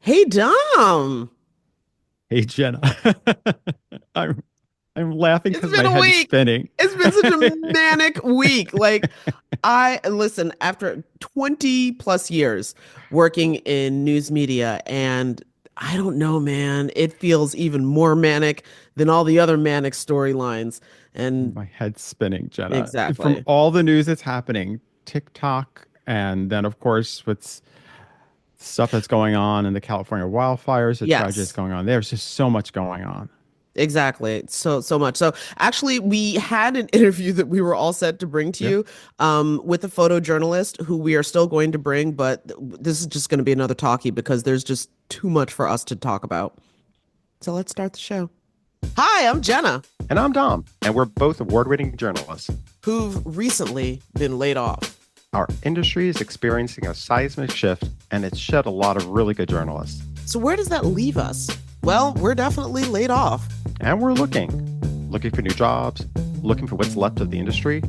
Hey Dom, Hey Jenna, I'm I'm laughing it's because been my a head's week. spinning. It's been such a manic week. Like I listen, after 20 plus years working in news media, and I don't know, man, it feels even more manic than all the other manic storylines. And My head's spinning, Jenna. From exactly. all the news that's happening, TikTok, and then of course what's stuff that's going on in the California wildfires, the tragedies Yes. going on. There's just so much going on. Exactly. So much. So actually we had an interview that we were all set to bring to Yeah. you with a photojournalist who we are still going to bring, but this is just going to be another talkie because there's just too much for us to talk about. So let's start the show. Hi, I'm Jenna, And I'm Dom, and we're both award winning journalists. who've recently been laid off. Our industry is experiencing a seismic shift, and it's shed a lot of really good journalists. So where does that leave us? Well, we're definitely laid off. And we're looking for new jobs, looking for what's left of the industry,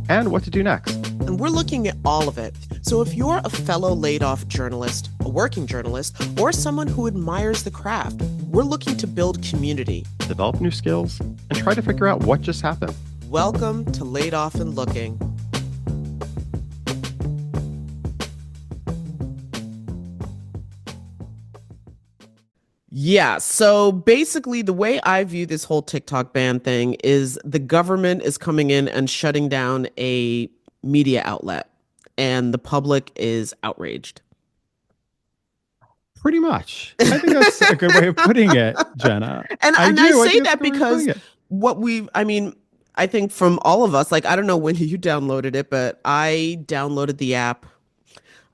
and what to do next. And we're looking at all of it. So if you're a fellow laid off journalist, a working journalist, or someone who admires the craft, we're looking to build community. Develop new skills, and try to figure out what just happened. Welcome to Laid Off and Looking. Yeah, so basically, the way I view this whole TikTok ban thing is the government is coming in and shutting down a media outlet, and the public is outraged. Pretty much. I think that's a good way of putting it, Jenna. And I I do. I say think that's a that good way of putting because it. I mean, I think from all of us, like I don't know when you downloaded it, but I downloaded the app.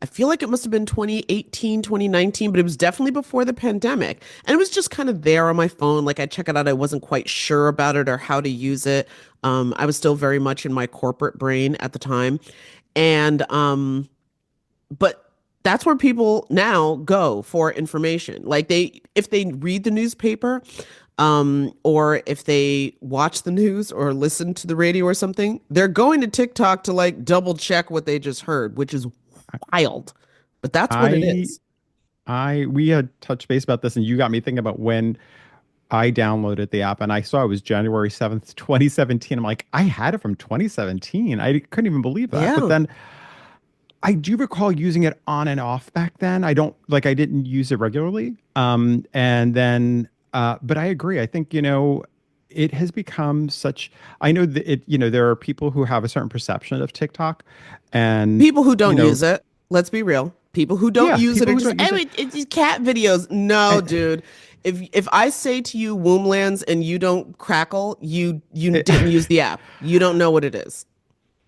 I feel like it must have been 2018, 2019, but it was definitely before the pandemic. And it was just kind of there on my phone. Like I check it out. I wasn't quite sure about it or how to use it. I was still very much in my corporate brain at the time. And but that's where people now go for information. Like if they read the newspaper, or if they watch the news or listen to the radio or something, they're going to TikTok to like double check what they just heard, which is wild. But that's what it I is. we had touched base about this, and you got me thinking about when I downloaded the app and I saw it was January 7th, 2017. I'm like, I had it from 2017. I couldn't even believe that. But Yeah. then I do recall using it on and off back then. I didn't use it regularly. And then, but I agree. I think, it has become such, I know that there are people who have a certain perception of TikTok and, People who you don't know, use it, let's be real. People who don't yeah, use it people are who just, don't use oh, it. it's these cat videos. No, And, dude. If I say to you Womblands and you don't crackle, you didn't use the app. You don't know what it is.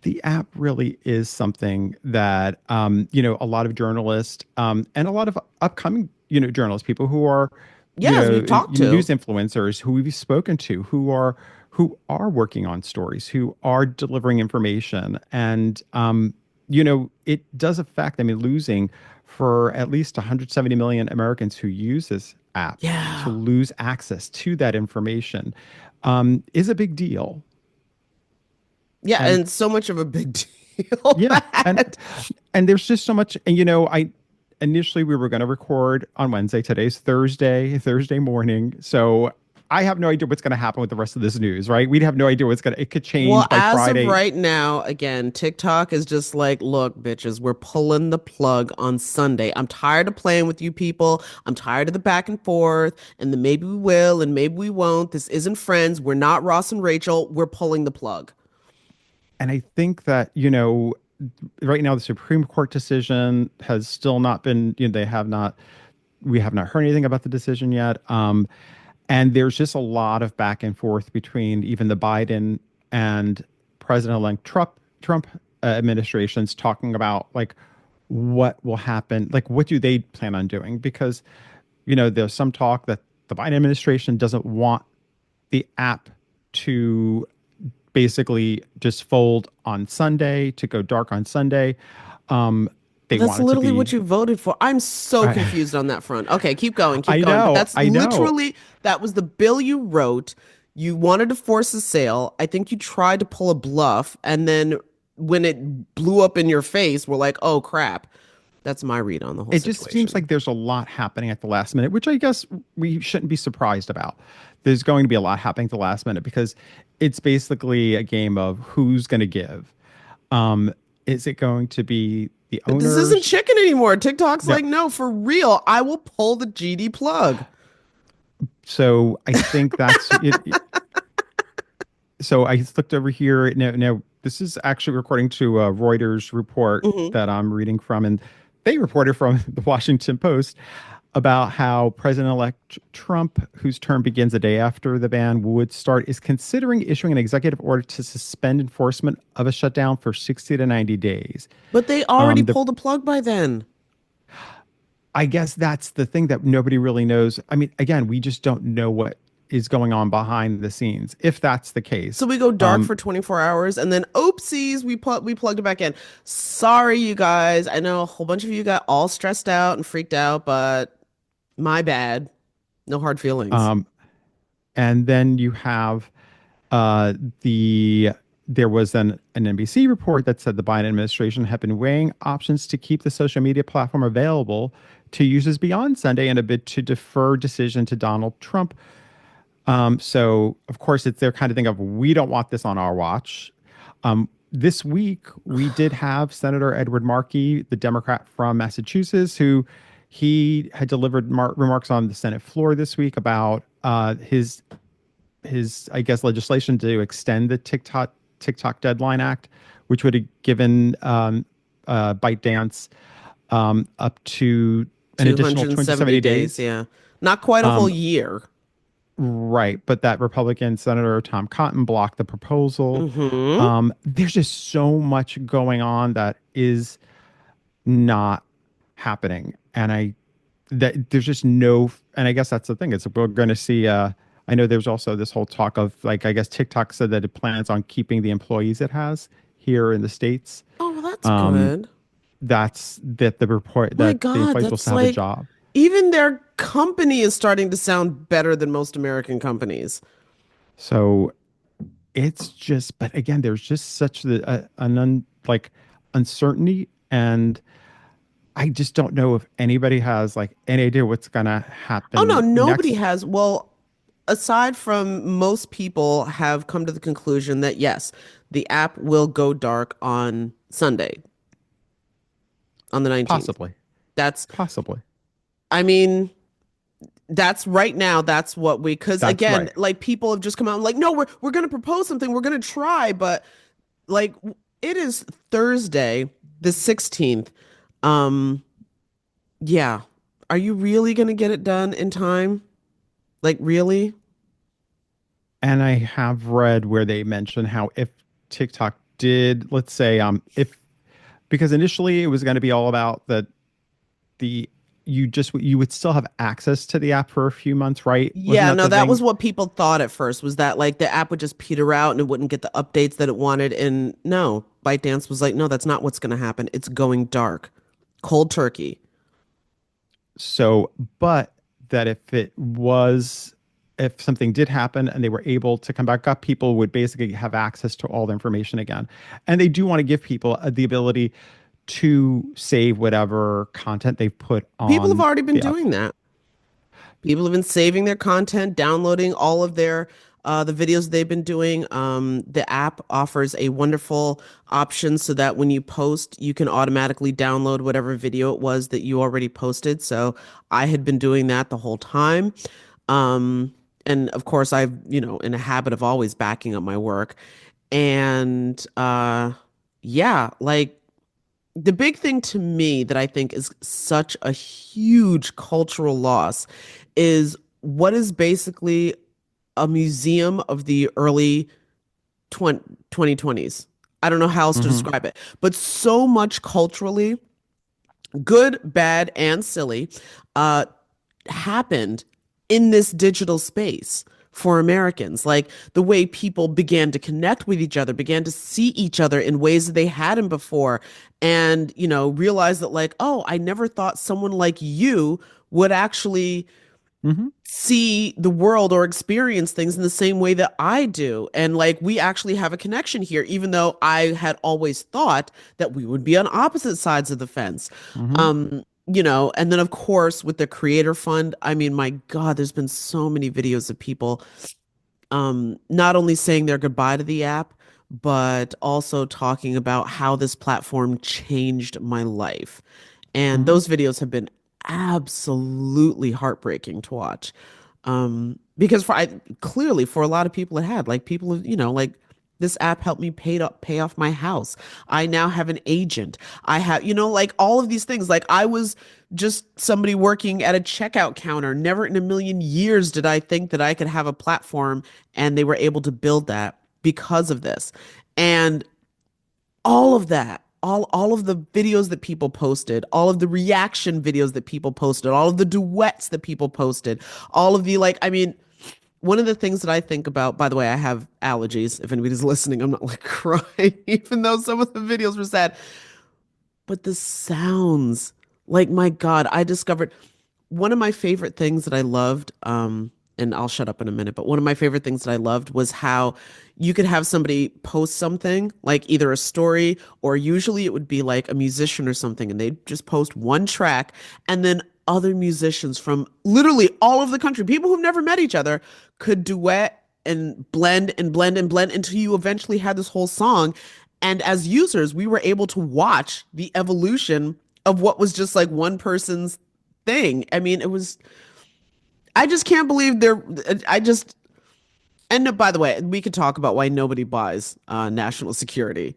the app really is something that a lot of journalists and a lot of upcoming journalists, people who are Yes, we've talked news to. influencers who we've spoken to, who are working on stories, who are delivering information, and it does affect. I mean, losing for at least 170 million Americans who use this app to Yeah. lose access to that information is a big deal. Yeah, And and so much of a big deal yeah, that and there's just so much. And I initially we were going to record on Wednesday. Today's Thursday morning. So I have no idea what's going to happen with the rest of this news, right? We'd have no idea it could well, change by as of Friday. right now, again, TikTok is just like, look, bitches, we're pulling the plug on Sunday. I'm tired of playing with you people. I'm tired of the back and forth and the maybe we will and maybe we won't. This isn't Friends. We're not Ross and Rachel. We're pulling the plug. And I think that, right now the Supreme Court decision has still not been, we have not heard anything about the decision yet. And there's just a lot of back and forth between even the Biden and President-elect Trump administrations talking about like what will happen, like what do they plan on doing? Because there's some talk that the Biden administration doesn't want the app to basically just fold on Sunday, to go dark on Sunday. Um, they That's want it to literally what be. you voted for. I'm so I, confused on that front. Okay, keep going, keep I going. But know, that's I know. literally, that was the bill you wrote. You wanted to force a sale. I think you tried to pull a bluff. And then when it blew up in your face, we're like, oh crap. That's my read on the whole It just seems situation. like there's a lot happening at the last minute, which I guess we shouldn't be surprised about. There's going to be a lot happening at the last minute because it's basically a game of who's going to give. Um, is it going to be the But this isn't owners? chicken anymore. TikTok's Yeah. like, no, for real, I will pull the GD plug. So I think that's it. So I looked over here. Now this is actually according to a Reuters report Hmm. that I'm reading from, and they reported from the Washington Post about how President-elect Trump, whose term begins the day after the ban would start, is considering issuing an executive order to suspend enforcement of a shutdown for 60 to 90 days. But they already The pulled the plug by then. I guess that's the thing that nobody really knows. I mean, again, we just don't know what is going on behind the scenes, if that's the So case. we go dark Um, for 24 hours and then oopsies, we plugged it back in. Sorry, you guys. I know a whole bunch of you got all stressed out and freaked out, but my bad. No hard feelings. um, and then you have uh, the there was an NBC report that said the Biden administration had been weighing options to keep the social media platform available to users beyond Sunday in a bid to defer decision to Donald Trump. So of course it's their kind of thing of we don't want this on our watch. This week we did have Senator Edward Markey, the Democrat from Massachusetts, who he had delivered remarks on the Senate floor this week about his I guess legislation to extend the TikTok Deadline Act, which would have given ByteDance up to an additional 270 270 days, days. yeah. Not quite a whole Um, year. right, but that Republican Senator Tom Cotton blocked the proposal. Hmm. There's just so much going on that is not happening, and there's just no, and I guess that's the thing. It's we're going to see. I know there's also this whole talk of like I guess TikTok said that it plans on keeping the employees it has here in the states. Oh, well, that's Um, good. that's that the report My that the God, employees will that's still have a like job. even their company is starting to sound better than most American companies. So it's just, but again, there's just such like uncertainty, and I just don't know if anybody has like any idea what's gonna Oh no, happen nobody next. has. Well, aside from most people have come to the conclusion that yes, the app will go dark on Sunday, on the 19th. Possibly, That's, possibly. I mean, that's right now, that's what we, because That's again, right. like people have just come out and like, no, we're gonna propose something, we're gonna try, but like it is Thursday, the 16th. Um, yeah. Are you really gonna get it done in time? Like really? And I have read where they mention how if TikTok did, let's say, if because initially it was going to be all about the you would still have access to the app for a few months, right? Wasn't Yeah, that no, the that thing? was what people thought at first, was that like the app would just peter out and it wouldn't get the updates that it wanted. And no, ByteDance was like, no, that's not what's gonna happen. It's going dark. Cold turkey. So, but that if something did happen and they were able to come back up, people would basically have access to all the information again. And they do want to give people the ability to save whatever content they've put People have on already been the app. doing that. People have been saving their content, downloading all of their the videos they've been doing. The app offers a wonderful option so that when you post, you can automatically download whatever video it was that you already posted. So I had been doing that the whole time. Um, and of course, I've, in a habit of always backing up my work. And yeah, like the big thing to me that I think is such a huge cultural loss is what is basically a museum of the early 2020s. I don't know how else to Hmm. describe it, but so much culturally, good, bad, and silly, uh, happened in this digital space for Americans. Like the way people began to connect with each other, began to see each other in ways that they hadn't before, and, realize that, like, oh, I never thought someone like you would actually Hmm. see the world or experience things in the same way that I do. And like we actually have a connection here, even though I had always thought that we would be on opposite sides of the fence. Hmm. And then of course with the creator fund, I mean, my God, there's been so many videos of people not only saying their goodbye to the app, but also talking about how this platform changed my life. And Hmm. those videos have been absolutely heartbreaking to watch. Because clearly for a lot of people it had, like people, like this app helped me pay off my house. I now have an agent. I have, like all of these things. Like I was just somebody working at a checkout counter. Never in a million years did I think that I could have a platform, and they were able to build that because of this. And all of that, all of the videos that people posted, all of the reaction videos that people posted, all of the duets that people posted, all of the like, I mean, one of the things that I think about, by the way, I have allergies. If anybody's listening, I'm not like crying, even though some of the videos were sad. But the sounds, like my God, I discovered one of my favorite things that I loved, and I'll shut up in a minute, but one of my favorite things that I loved was how you could have somebody post something, like either a story or usually it would be like a musician or something, and they'd just post one track, and then other musicians from literally all over the country, people who've never met each other, could duet and blend and blend and blend until you eventually had this whole song. And as users, we were able to watch the evolution of what was just like one person's thing. I mean, it was, I just can't believe I just, and by the way, we could talk about why nobody buys national security.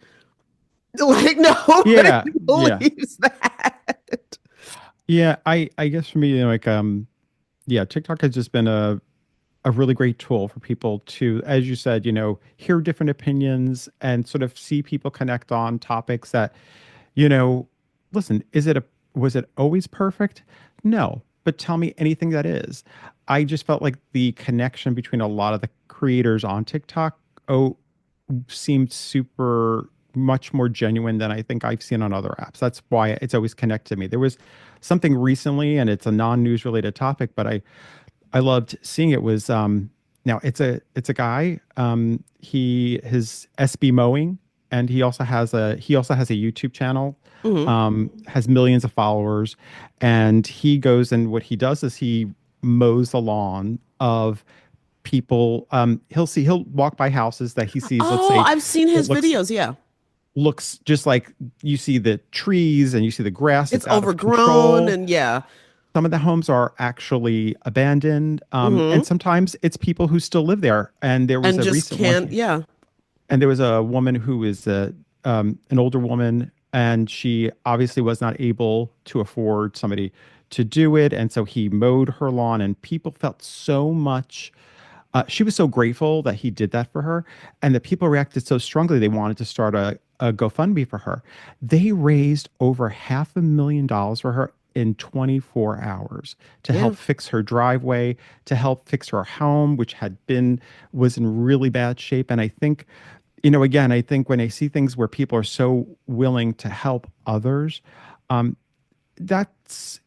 Like, nobody Yeah, yeah, believes that. yeah. I guess for me, yeah, TikTok has just been a really great tool for people to, as you said, hear different opinions and sort of see people connect on topics that, you know, listen, was it always perfect? No, but tell me anything that is. I just felt like the connection between a lot of the creators on TikTok, seemed super much more genuine than I think I've seen on other apps. That's why it's always connected to me. There was something recently, and it's a non-news related topic, but I loved seeing it was now it's a guy, he his SB mowing, and he also has a YouTube channel, Hmm. has millions of followers, and he goes, and what he does is he mows the lawn of people. He'll walk by houses that he sees, let's Oh, say I've seen it his videos. Yeah. looks just like, you see the trees and you see the grass, It's it's out of overgrown control. and yeah. Some of the homes are actually abandoned, and Hmm. sometimes it's people who still live there. And there was And a just recent one, can't, yeah. and there was a woman who is an older woman, and she obviously was not able to afford somebody to do it, and so he mowed her lawn, and people felt so much. She was so grateful that he did that for her, and the people reacted so strongly they wanted to start a GoFundMe for her. They raised over $500,000 for her in 24 hours to Yeah. help fix her driveway, to help fix her home, which was in really bad shape. And I think, again, I think when I see things where people are so willing to help others, um, that's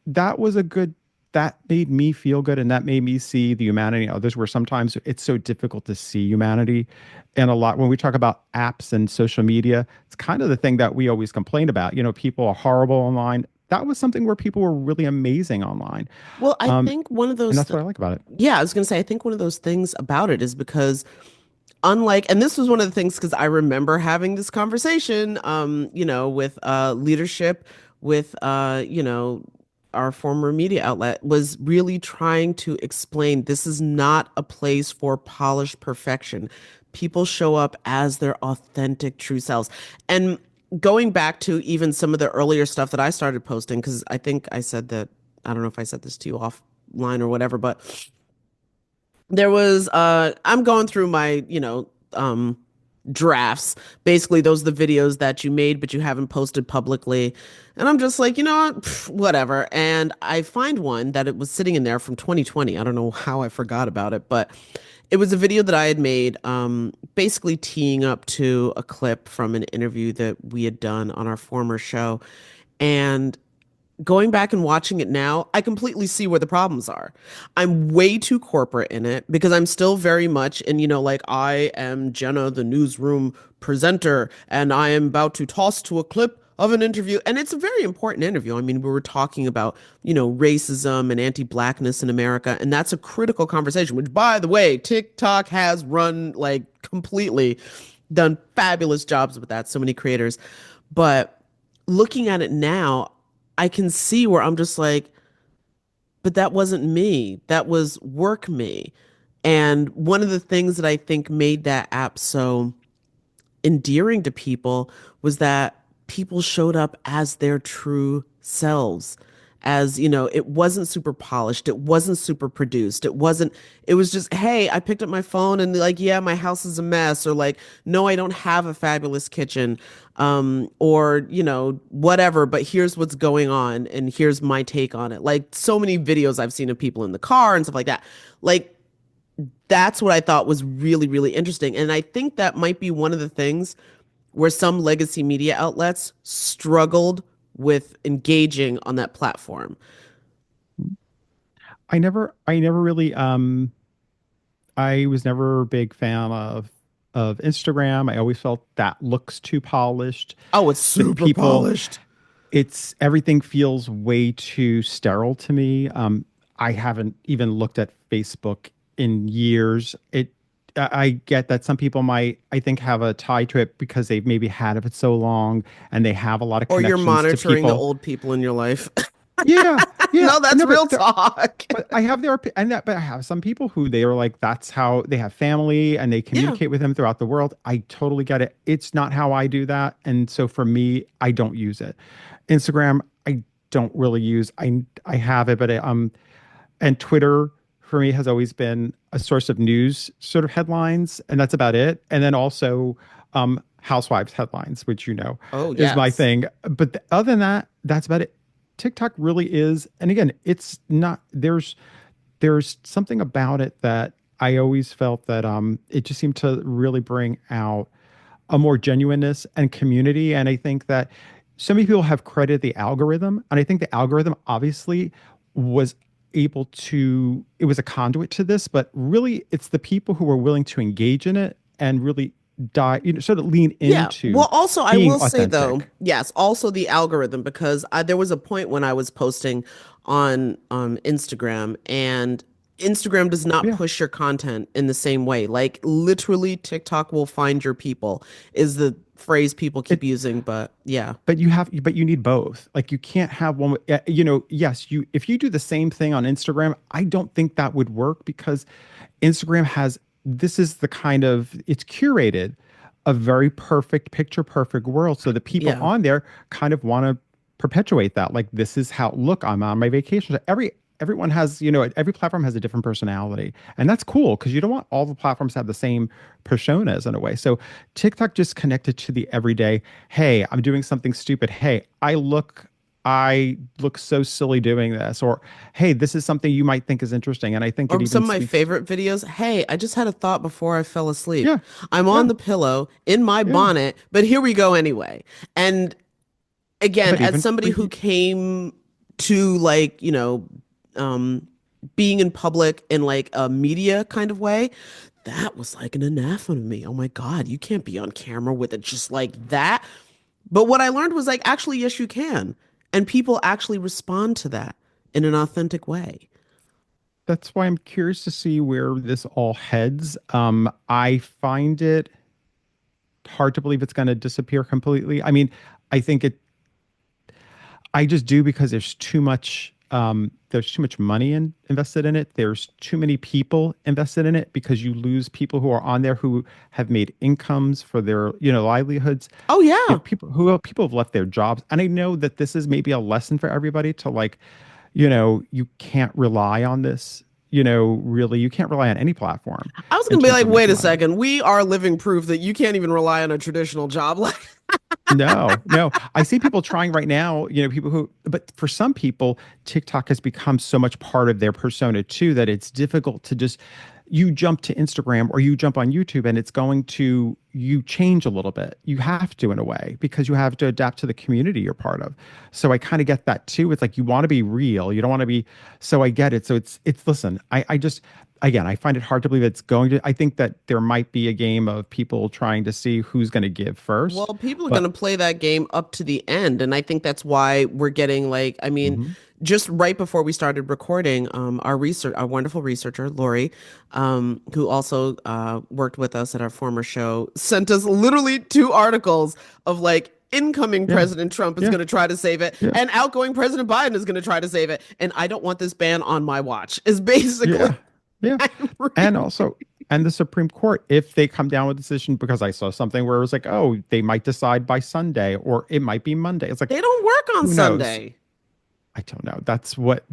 that was a good that made me feel good, and that made me see the humanity in others, where sometimes it's so difficult to see humanity. And a lot when we talk about apps and social media, it's kind of the thing that we always complain about. People are horrible online. That was something where people were really amazing online. Well, I um, think one of and those, that's what I like about it. yeah, I was going to say, I think one of those things about it is because unlike, and this was one of the things because I remember having this conversation, with leadership, with our former media outlet was really trying to explain this is not a place for polished perfection. People show up as their authentic, true selves. And going back to even some of the earlier stuff that I started posting, because I think I said that, I don't know if I said this to you offline or whatever, but there was I'm going through my drafts. Basically those are the videos that you made but you haven't posted publicly, and I'm just like, you know what, pff, whatever. And I find one that it was sitting in there from 2020. I don't know how I forgot about it, but it was a video that I had made, basically teeing up to a clip from an interview that we had done on our former show. And going back and watching it now, I completely see where the problems are. I'm way too corporate in it because I'm still very much in, like I am Jenna, the newsroom presenter, and I am about to toss to a clip of an interview. And it's a very important interview. I mean, we were talking about, racism and anti-blackness in America, and that's a critical conversation, which, by the way, TikTok has run like completely, done fabulous jobs with that. So many creators. But looking at it now, I can see where I'm just like, but that wasn't me. That was work me. And one of the things that I think made that app so endearing to people was that people showed up as their true selves. As, it wasn't super polished, it wasn't super produced, it was just, hey, I picked up my phone and like, yeah, my house is a mess, or like, no, I don't have a fabulous kitchen, or, whatever, but here's what's going on and here's my take on it. Like so many videos I've seen of people in the car and stuff like that. Like, that's what I thought was really, really interesting. And I think that might be one of the things where some legacy media outlets struggled with engaging on that platform. I never really, I was never a big fan of Instagram. I always felt that looks too polished. Oh, it's The super people, polished. it's everything feels way too sterile to me. I haven't even looked at Facebook in years. I get that some people might, I think, have a tie to it because they've maybe had it so long and they have a lot of Or you're connections to monitoring the people. old people in your life. Yeah, yeah. No, that's No, real talk. but I have but I have some people who they are like, that's how they have family and they Yeah. communicate with them throughout the world. I totally get it. It's not how I do that. And so for me, I don't use it. Instagram, I don't really use. I have it, but and Twitter for me has always been a source of news sort of headlines, and that's about it. And then also housewives headlines, which Oh, is my yes. thing. But other than that, that's about it. TikTok really is, and again, it's not. There's something about it that I always felt that it just seemed to really bring out a more genuineness and community. And I think that so many people have credited the algorithm, and I think the algorithm obviously was able to, it was a conduit to this, but really it's the people who were willing to engage in it and really sort of lean Yeah. into Well, also, I being will say though, authentic. yes, also the algorithm, because there was a point when I was posting on Instagram, and Instagram does not Yeah. push your content in the same way. Like literally, TikTok will find your people, is the phrase people keep It, using. But yeah, but you need both. Like you can't have one, yes, if you do the same thing on Instagram, I don't think that would work because Instagram has, this is the kind of, it's curated a very perfect, picture perfect world. So the people yeah. on there kind of want to perpetuate that. Like, this is how, look, I'm on my vacation. So everyone has, every platform has a different personality. And that's cool because you don't want all the platforms to have the same personas in a way. So TikTok just connected to the everyday, hey, I'm doing something stupid. Hey, I look so silly doing this, or hey, this is something you might think is interesting. And I think it Or some even of my speaks. favorite videos. Hey, I just had a thought before I fell asleep. Yeah, I'm on yeah, the pillow in my yeah. bonnet, but here we go anyway. And again, But as even for somebody who you, came to like, um, being in public in like a media kind of way, that was like an anathema to me. Oh my God, you can't be on camera with it just like that. But what I learned was like, actually, yes, you can. And people actually respond to that in an authentic way. that's why I'm curious to see where this all heads. I find it hard to believe it's going to disappear completely. I mean, I think I just do because there's too much money invested in it. There's too many people invested in it because you lose people who are on there who have made incomes for their, livelihoods. Oh, You yeah. have people have left their jobs. And I know that this is maybe a lesson for everybody to like, you can't rely on this, really, you can't rely on any platform I was in gonna be terms like, of wait making a money. second. We are living proof that you can't even rely on a traditional job. Like, No, no. I see people trying right now, people but for some people, TikTok has become so much part of their persona too that it's difficult to just you jump to Instagram or you jump on YouTube and it's going to you change a little bit. You have to in a way because you have to adapt to the community you're part of. So I kind of get that too. It's like you want to be real. You don't want to be so I get it. So it's listen, I just again I find it hard to believe it's going to I think that there might be a game of people trying to see who's going to give first. Well, people are going But to play that game up to the end. And I think that's why we're getting like, I mean, mhm. just right before we started recording, our wonderful researcher, Lori, who also worked with us at our former show, sent us literally two articles of like, incoming Yeah. President Trump is Yeah. going to try to save it, Yeah. and outgoing President Biden is going to try to save it. And I don't want this ban on my watch, is basically. Yeah. Yeah. And also, and the Supreme Court, if they come down with a decision, because I saw something where it was like, oh, they might decide by Sunday or it might be Monday. It's like, They don't work on who knows? Sunday. I don't know. That's what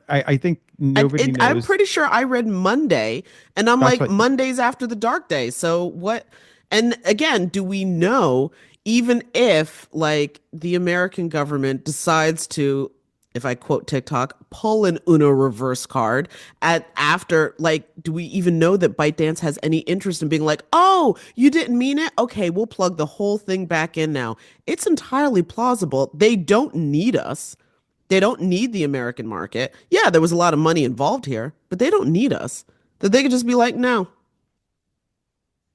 I think nobody I'm knows. pretty sure I read Monday, and I'm That's like, what, Monday's after the dark day. So what? And again, do we know, even if like the American government decides to, if I quote TikTok, pull an Uno reverse card at after, like, do we even know that ByteDance has any interest in being like, oh, you didn't mean it? Okay, we'll plug the whole thing back in now. It's entirely plausible. They don't need us. They don't need the American market. Yeah, there was a lot of money involved here, but they don't need us. That they could just be like, no.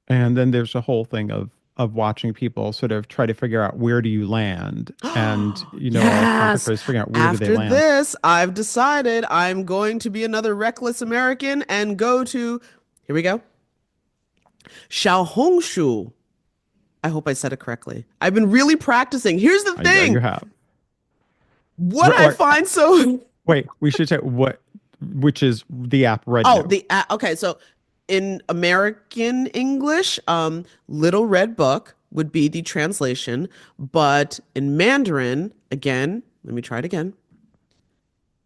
and then there's a whole thing of watching people sort of try to figure out where do you land, and all content Yes. creators figuring out where do they After land. this, I've decided I'm going to be another reckless American and go to, here we go, Xiaohongshu. I hope I said it correctly. I've been really practicing. Here's the You thing. have. What I Or, find so wait, we should say which is the app Red Oh, Note. okay. So in American English, Little Red Book would be the translation, but in Mandarin, again, let me try it again.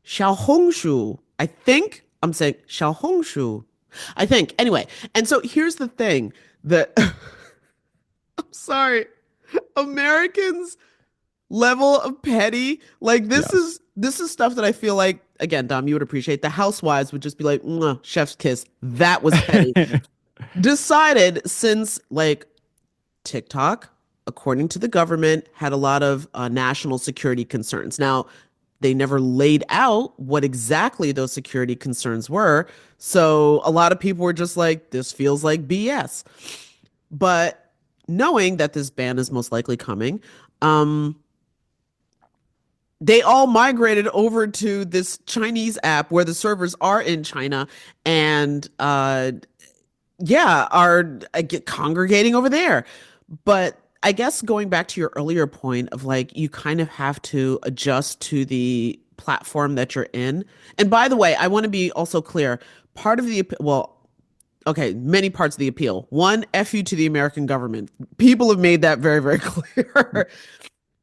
Xiaohongshu. I think I'm saying Xiaohongshu. I think. Anyway, and so here's the thing that I'm sorry. Americans level of petty. Like Yes. this is stuff that I feel like again, Dom, you would appreciate. The housewives would just be like, "Mwah, chef's kiss. That was petty." Decided since like TikTok, according to the government, had a lot of national security concerns. Now, they never laid out what exactly those security concerns were. So a lot of people were just like, this feels like BS. But knowing that this ban is most likely coming, um, they all migrated over to this Chinese app where the servers are in China and yeah, are congregating over there. But I guess going back to your earlier point of like you kind of have to adjust to the platform that you're in. And by the way, I want to be also clear. Part of the well, okay, many parts of the appeal. One, F you to the American government. People have made that very, very clear.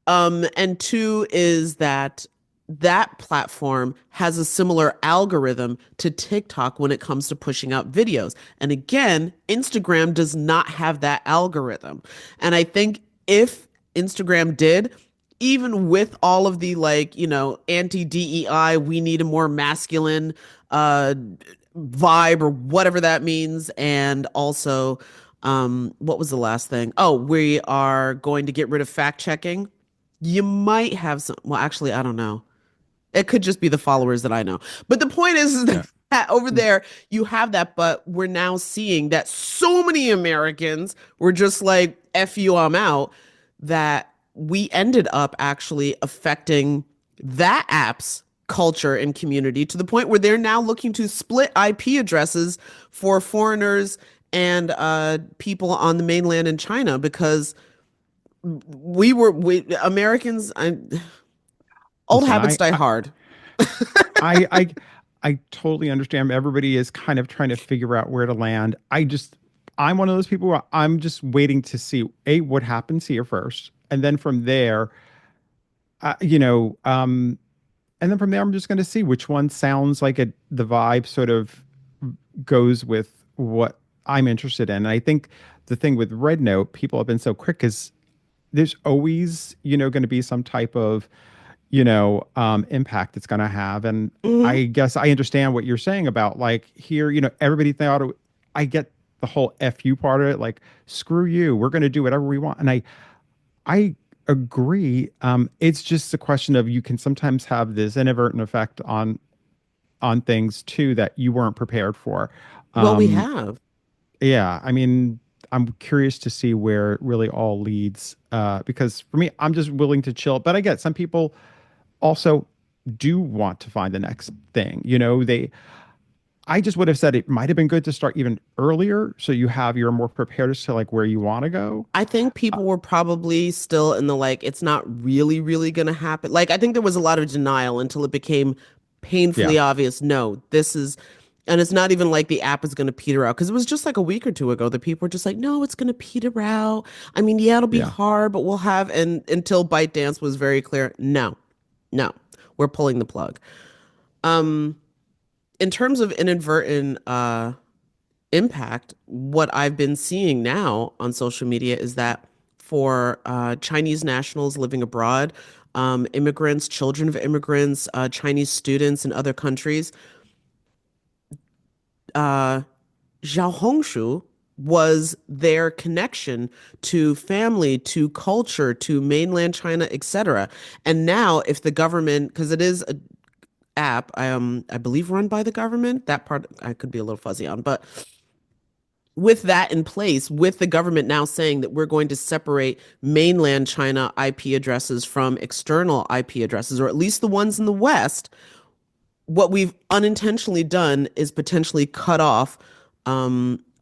And two is that that platform has a similar algorithm to TikTok when it comes to pushing out videos. And again, Instagram does not have that algorithm. And I think if Instagram did, even with all of the like, anti DEI, we need a more masculine uh vibe or whatever that means. And also, what was the last thing? Oh, we are going to get rid of fact checking. You might have some, well, actually, I don't know. It could just be the followers that I know. But the point is Yeah. that over there, you have that, but we're now seeing that so many Americans were just like, F you, I'm out, that we ended up actually affecting that app's culture and community to the point where they're now looking to split IP addresses for foreigners and people on the mainland in China because we Americans, old Listen, habits die hard. I, I, I totally understand. Everybody is kind of trying to figure out where to land. I'm one of those people where I'm just waiting to see what happens here first, and then from there, uh, you know, um, and then from there, I'm just going to see which one sounds like the vibe sort of goes with what I'm interested in. And I think the thing with Red Note, people have been so quick is there's always, going to be some type of, impact it's going to have. And Mhm. I guess I understand what you're saying about like here, everybody thought I get the whole fu part of it, like screw you, we're going to do whatever we want, and I agree. It's just a question of you can sometimes have this inadvertent effect on things too that you weren't prepared for. Well, we Um, have. yeah, I mean, I'm curious to see where it really all leads. Because for me, I'm just willing to chill. But I get some people also do want to find the next thing. I just would have said it might have been good to start even earlier so you're more prepared as to like where you want to go. I think people were probably still in the like, it's not really, really going to happen. Like, I think there was a lot of denial until it became Yeah, painfully obvious. No, this is, and it's not even like the app is going to peter out because it was just like a week or two ago that people were just like, no, it's going to peter out. I mean, yeah, it'll be yeah, hard, but we'll have, and until ByteDance was very clear, no, no, we're pulling the plug. Um, in terms of inadvertent, impact, what I've been seeing now on social media is that for Chinese nationals living abroad, immigrants, children of immigrants, Chinese students in other countries, uh, Xiaohongshu was their connection to family, to culture, to mainland China, etc. And now, if the government, because it is an app, I believe run by the government, that part I could be a little fuzzy on, but with that in place, with the government now saying that we're going to separate mainland China IP addresses from external IP addresses, or at least the ones in the West, what we've unintentionally done is potentially cut off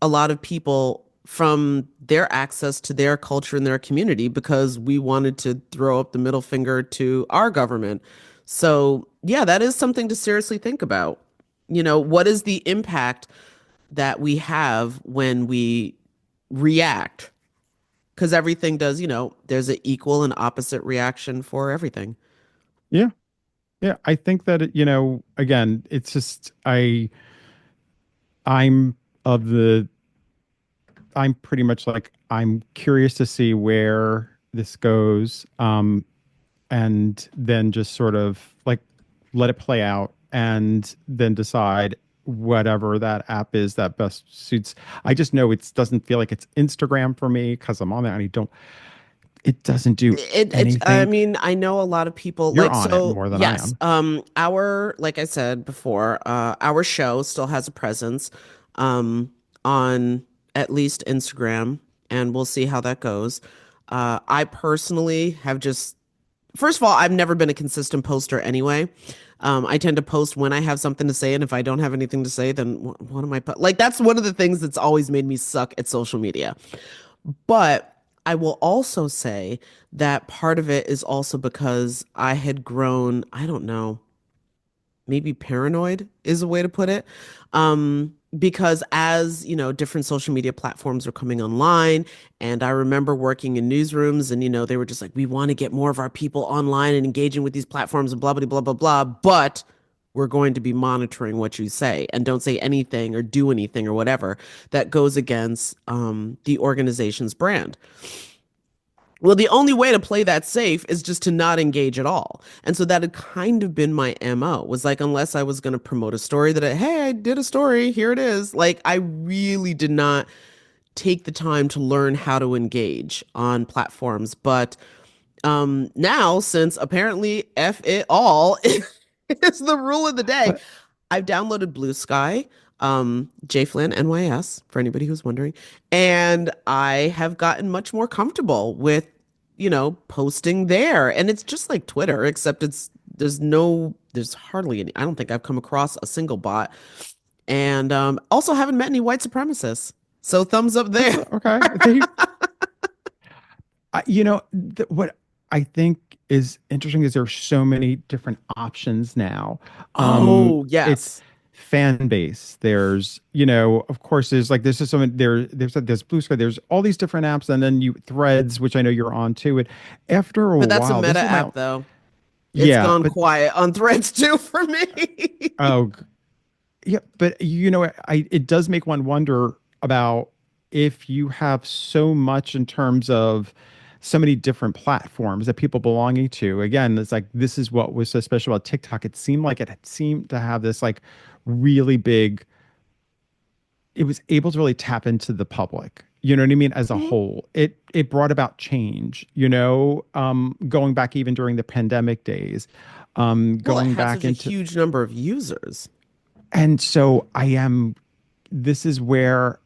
a lot of people from their access to their culture and their community because we wanted to throw up the middle finger to our government. So, yeah, that is something to seriously think about. What is the impact that we have when we react? Because everything does, there's an equal and opposite reaction for everything. yeah, yeah. I think that again, it's just I'm of the I'm pretty much like I'm curious to see where this goes, and then just sort of like let it play out, and then decide whatever that app is that best suits. I just know it doesn't feel like it's Instagram for me because I'm on there and it doesn't do I anything. mean, I know a lot of people You're like, on it so more than I yes, am. like I said before, our show still has a presence, um, on at least Instagram, and we'll see how that goes. I personally have just First of all, I've never been a consistent poster anyway. I tend to post when I have something to say, and if I don't have anything to say, then what am I like? That's one of the things that's always made me suck at social media. But I will also say that part of it is also because I had grown, I don't know, maybe paranoid is a way to put it. Because as different social media platforms were coming online, and I remember working in newsrooms, and they were just like, we want to get more of our people online and engaging with these platforms and blah blah blah blah blah, but we're going to be monitoring what you say and don't say anything or do anything or whatever that goes against the organization's brand. Well, the only way to play that safe is just to not engage at all. And so that had kind of been my MO, was like, unless I was going to promote a story hey, I did a story, here it is. Like, I really did not take the time to learn how to engage on platforms. But now, since apparently F it all is the rule of the day, But I've downloaded Blue Sky, J Flynn NYS, for anybody who's wondering, and I have gotten much more comfortable with, posting there. And it's just like Twitter, except there's hardly any. I don't think I've come across a single bot, and also haven't met any white supremacists. So thumbs up that's there. okay. What I think is interesting is there's so many different options now. Oh, It's yes. fan base. There's, of course, there's just so many, there's Blue Sky, there's all these different apps, and then you Threads, which I know you're on too. And after a But that's a while, meta this is my app, though. It's yeah, gone but quiet on Threads too for me. oh yeah, but it does make one wonder about if you have so much in terms of so many different platforms that people belonging to. Again, it's like this is what was so special about TikTok. It seemed like it seemed to have this like really big it was able to really tap into the public. You know what I mean? As a Mhm. whole, it brought about change. You know, going back even during the pandemic days, Well, it going had back such a into, huge number of users. and so I am. This is where,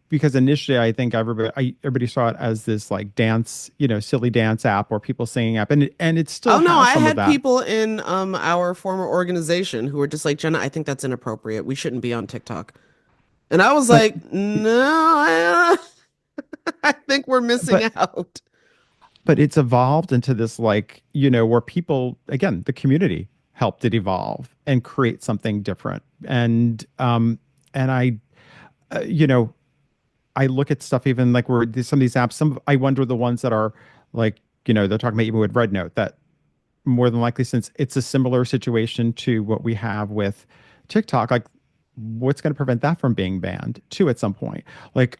because initially I think everybody saw it as this like dance, you know, silly dance app or people singing app, and it still Oh no, has I some of had that. people in our former organization who were just like, Jenna, I think that's inappropriate. We shouldn't be on TikTok. And I was But like, no, I think we're missing but out. but it's evolved into this like, you know, where people, again, the community helped it evolve and create something different. And I you know, I look at stuff even like where some of these apps, I wonder the ones that are like, you know, they're talking about even with Red Note, that more than likely, since it's a similar situation to what we have with TikTok, like what's going to prevent that from being banned too at some point? Like,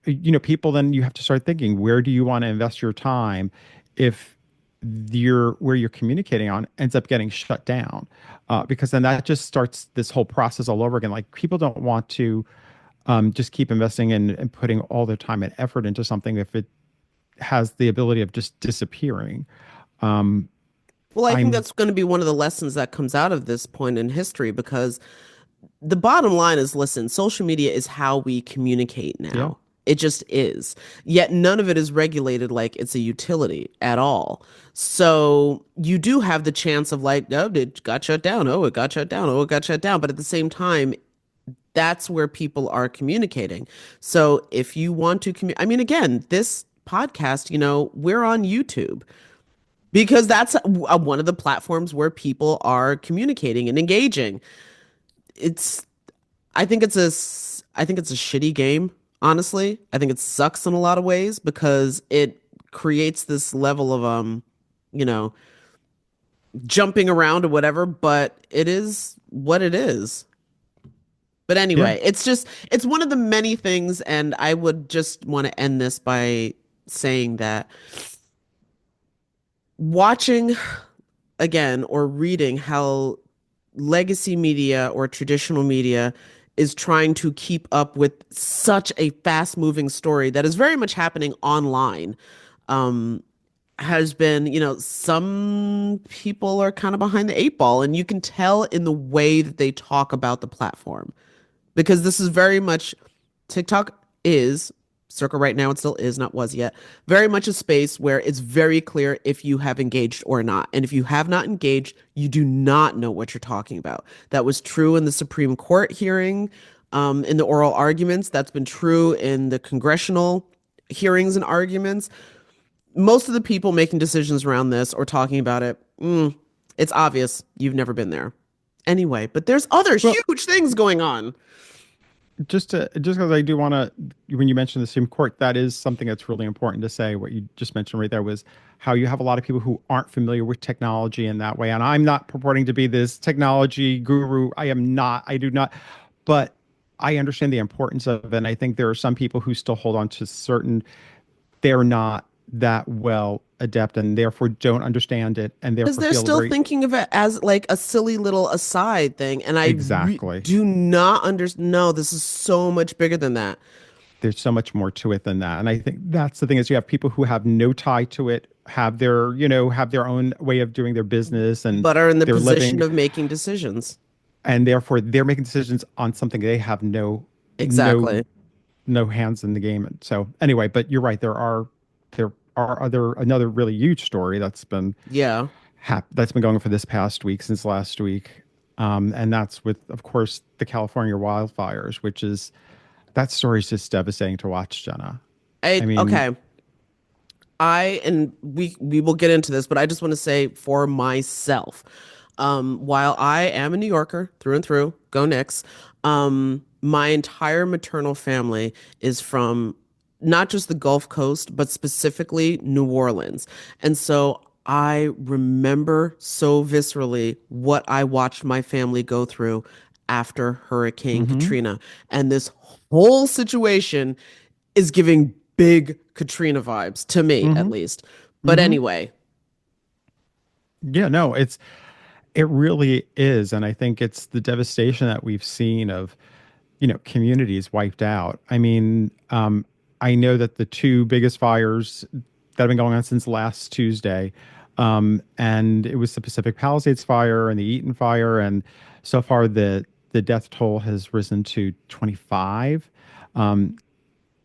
you know, people, then you have to start thinking, where do you want to invest your time if where you're communicating on ends up getting shut down? Because then that just starts this whole process all over again. Like people don't want to just keep investing and putting all their time and effort into something if it has the ability of just disappearing. Um, Well, I think I'm that's going to be one of the lessons that comes out of this point in history because the bottom line is, listen, social media is how we communicate Yeah. now. It just is. Yet none of it is regulated like it's a utility at all. So you do have the chance of like, oh, it got shut down. Oh, it got shut down. Oh, it got shut down. But at the same time, that's where people are communicating. So if you want to I mean, again, this podcast, we're on YouTube because that's one of the platforms where people are communicating and engaging. It's I think it's a shitty game, honestly. I think it sucks in a lot of ways because it creates this level of you know, jumping around or whatever, but it is what it is. But Yeah. anyway, it's one of the many things, and I would just want to end this by saying that watching again or reading how legacy media or traditional media is trying to keep up with such a fast moving story that is very much happening online um, has been, some people are kind of behind the eight ball, and you can tell in the way that they talk about the platform because this is very much TikTok is circa right now, it still is, not was yet, very much a space where it's very clear if you have engaged or not. And if you have not engaged, you do not know what you're talking about. That was true in the Supreme Court hearing, in the oral arguments. That's been true in the congressional hearings and arguments. Most of the people making decisions around this or talking about it, it's obvious you've never been there. Anyway, but there's other Well, huge things going on. just because I do want to, when you mentioned the Supreme Court, that is something that's really important to say. What you just mentioned right there was how you have a lot of people who aren't familiar with technology in that way. And I'm not purporting to be this technology guru. I am not. I do not. But I understand the importance of it. And I think there are some people who still hold on to certain, they're not that well adept and therefore don't understand it and Because therefore they're feel still very thinking of it as like a silly little aside thing. And exactly. do not understand. No, this is so much bigger than that, There's so much more to it than that. And I think that's the thing is you have people who have no tie to it, have their, you know, have their own way of doing their business and but are in the they're position living of making decisions. and therefore they're making decisions on something they have no Exactly. no hands in the game. And so anyway, but you're right, there are other another really huge story Yeah. that's been going for this past week since last week. And that's with, of course, the California wildfires, which is that story is just devastating to watch, Jenna. I mean, Okay. And we will get into this, but I just want to say for myself, while I am a New Yorker through and through, go Knicks, my entire maternal family is from not just the Gulf Coast, but specifically New Orleans. And so I remember so viscerally what I watched my family go through after Hurricane hmm Katrina. And this whole situation is giving big Katrina vibes to me, at hmm least. But hmm anyway, yeah, no, it really is. And I think it's the devastation that we've seen of communities wiped out. I mean, I know that the two biggest fires that have been going on since last Tuesday, and it was the Pacific Palisades fire and the Eaton fire, and so far the death toll has risen to 25. Um,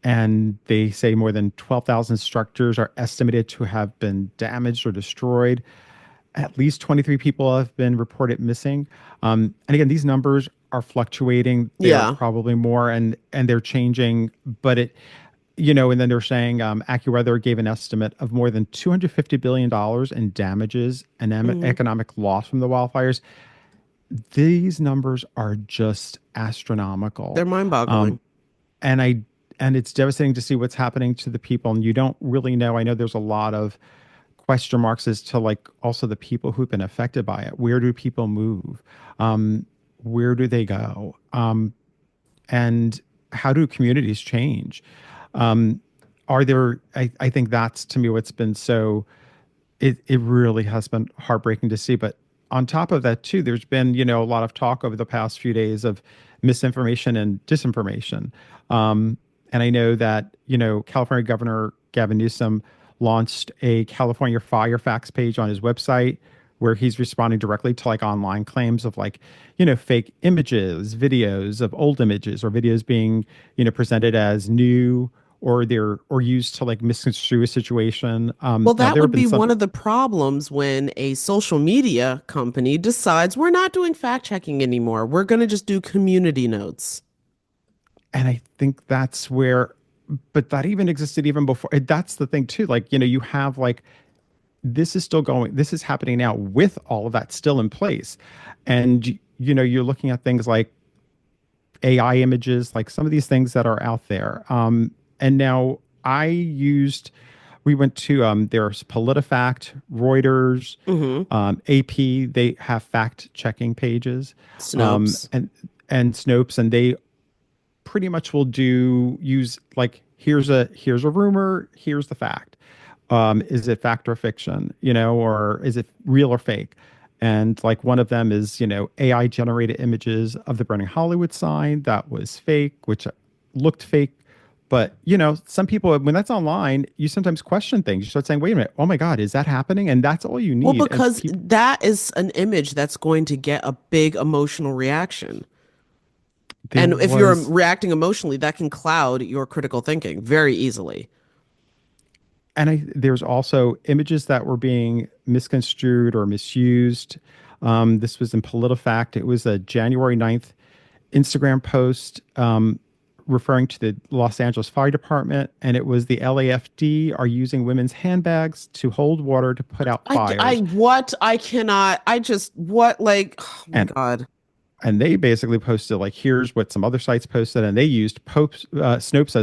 and they say more than 12,000 structures are estimated to have been damaged or destroyed. At least 23 people have been reported missing. And again, these numbers are fluctuating. They are Yeah. probably more, and they're changing. But and then they're saying AccuWeather gave an estimate of more than $250 billion in damages and Hmm. economic loss from the wildfires. These numbers are just astronomical. They're Um, mind-boggling. and I and it's devastating to see what's happening to the people, and you don't really know. I know there's a lot of question marks as to like also the people who've been affected by it. Where do people move? Um, where do they go? And how do communities change? Um, I think that's to me what's been so, it really has been heartbreaking to see. But on top of that, too, there's been, a lot of talk over the past few days of misinformation and disinformation. And I know that, California Governor Gavin Newsom launched a California Fire Facts page on his website where he's responding directly to like online claims of like, fake images, videos of old images or videos being, presented as new, or they're or used to like misconstrue a situation. Well, Now that there have would been be some. one of the problems when a social media company decides we're not doing fact checking anymore. We're going to just do community notes. And I think that's where, but that even existed even before. That's the thing too. Like, you have like, this is still going, this is happening now with all of that still in place. And, you're looking at things like AI images, like some of these things that are out there. And now we went to, there's PolitiFact, Reuters, Hmm. AP, they have fact checking pages, Snopes. and Snopes, and they pretty much will do use like here's a rumor, here's the fact. Is it fact or fiction, or is it real or fake? And like one of them is, AI generated images of the burning Hollywood sign that was fake, which looked fake. But some people, when that's online, you sometimes question things. You start saying, "Wait a minute, oh my God, is that happening?" And that's all you Well, need. And because people, that is an image that's going to get a big emotional reaction. there And if you're was reacting emotionally, that can cloud your critical thinking very easily. there's also images that were being misconstrued or misused. This was in PolitiFact. It was a January 9th Instagram post, referring to the Los Angeles Fire Department, and it was the LAFD are using women's handbags to hold water to put out fires. What? I cannot, I just, what, like, oh my And God. they basically posted like here's what some other sites posted, and they used Snopes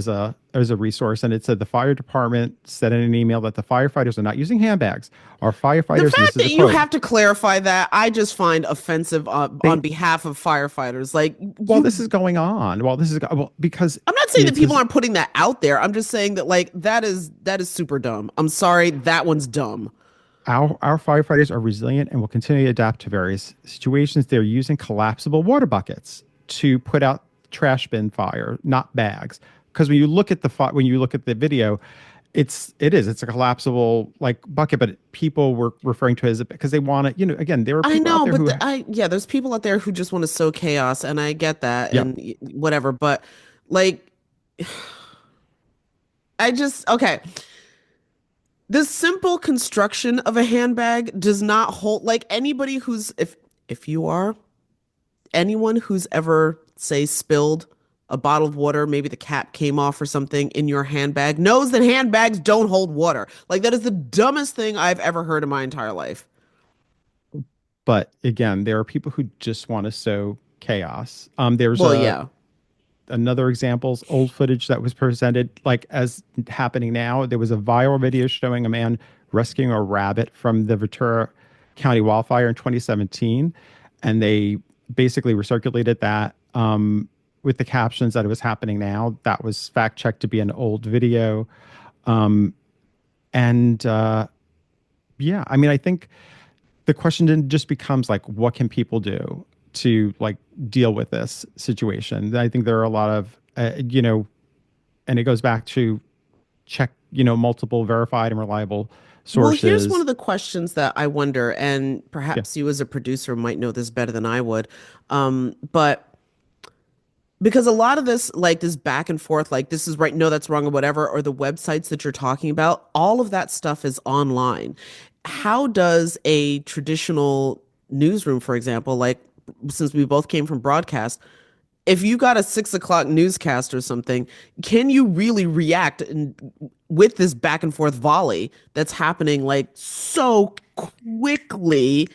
as a resource, and it said the fire department said in an email that the firefighters are not using handbags. Our The firefighters, and this fact is that a you quote, have to clarify that, I just find offensive on they behalf of firefighters. Like, while you, this is going on, because I'm not saying that it's people this aren't putting that out there. I'm just saying that, like, that is super dumb. I'm sorry, that one's dumb. our firefighters are resilient and will continue to adapt to various situations. They're using collapsible water buckets to put out trash bin fire, not bags. Because when you look at the video, it's a collapsible like bucket, but people were referring to it as because they want to, again, there are I people out know, there but who, yeah, there's people out there who just want to sow chaos, and I get that, yep. and whatever. But like, okay. The simple construction of a handbag does not hold, like, anybody who's, if you are anyone who's ever, say, spilled a bottle of water, maybe the cap came off or something in your handbag, knows that handbags don't hold water. Like, that is the dumbest thing I've ever heard in my entire life. But again, there are people who just want to sow chaos. There's Well, a yeah. another example's old footage that was presented like as happening now. There was a viral video showing a man rescuing a rabbit from the Ventura County wildfire in 2017, and they basically recirculated that, with the captions that it was happening now. That was fact checked to be an old video. And yeah, I mean, I think the question then just becomes like, what can people do? to like deal with this situation. I think there are a lot of, and it goes back to check, multiple verified and reliable Well, here's one sources. of the questions that I wonder, and Yeah. perhaps you as a producer might know this better than I would. But because a lot of this, like this back and forth, like this is right, no, that's wrong, or whatever, or the websites that you're talking about, all of that stuff is online. How does a traditional newsroom, for example, like since we both came from broadcast, if you got a 6 o'clock newscast or something, can you really react with this back and forth volley that's happening like so quickly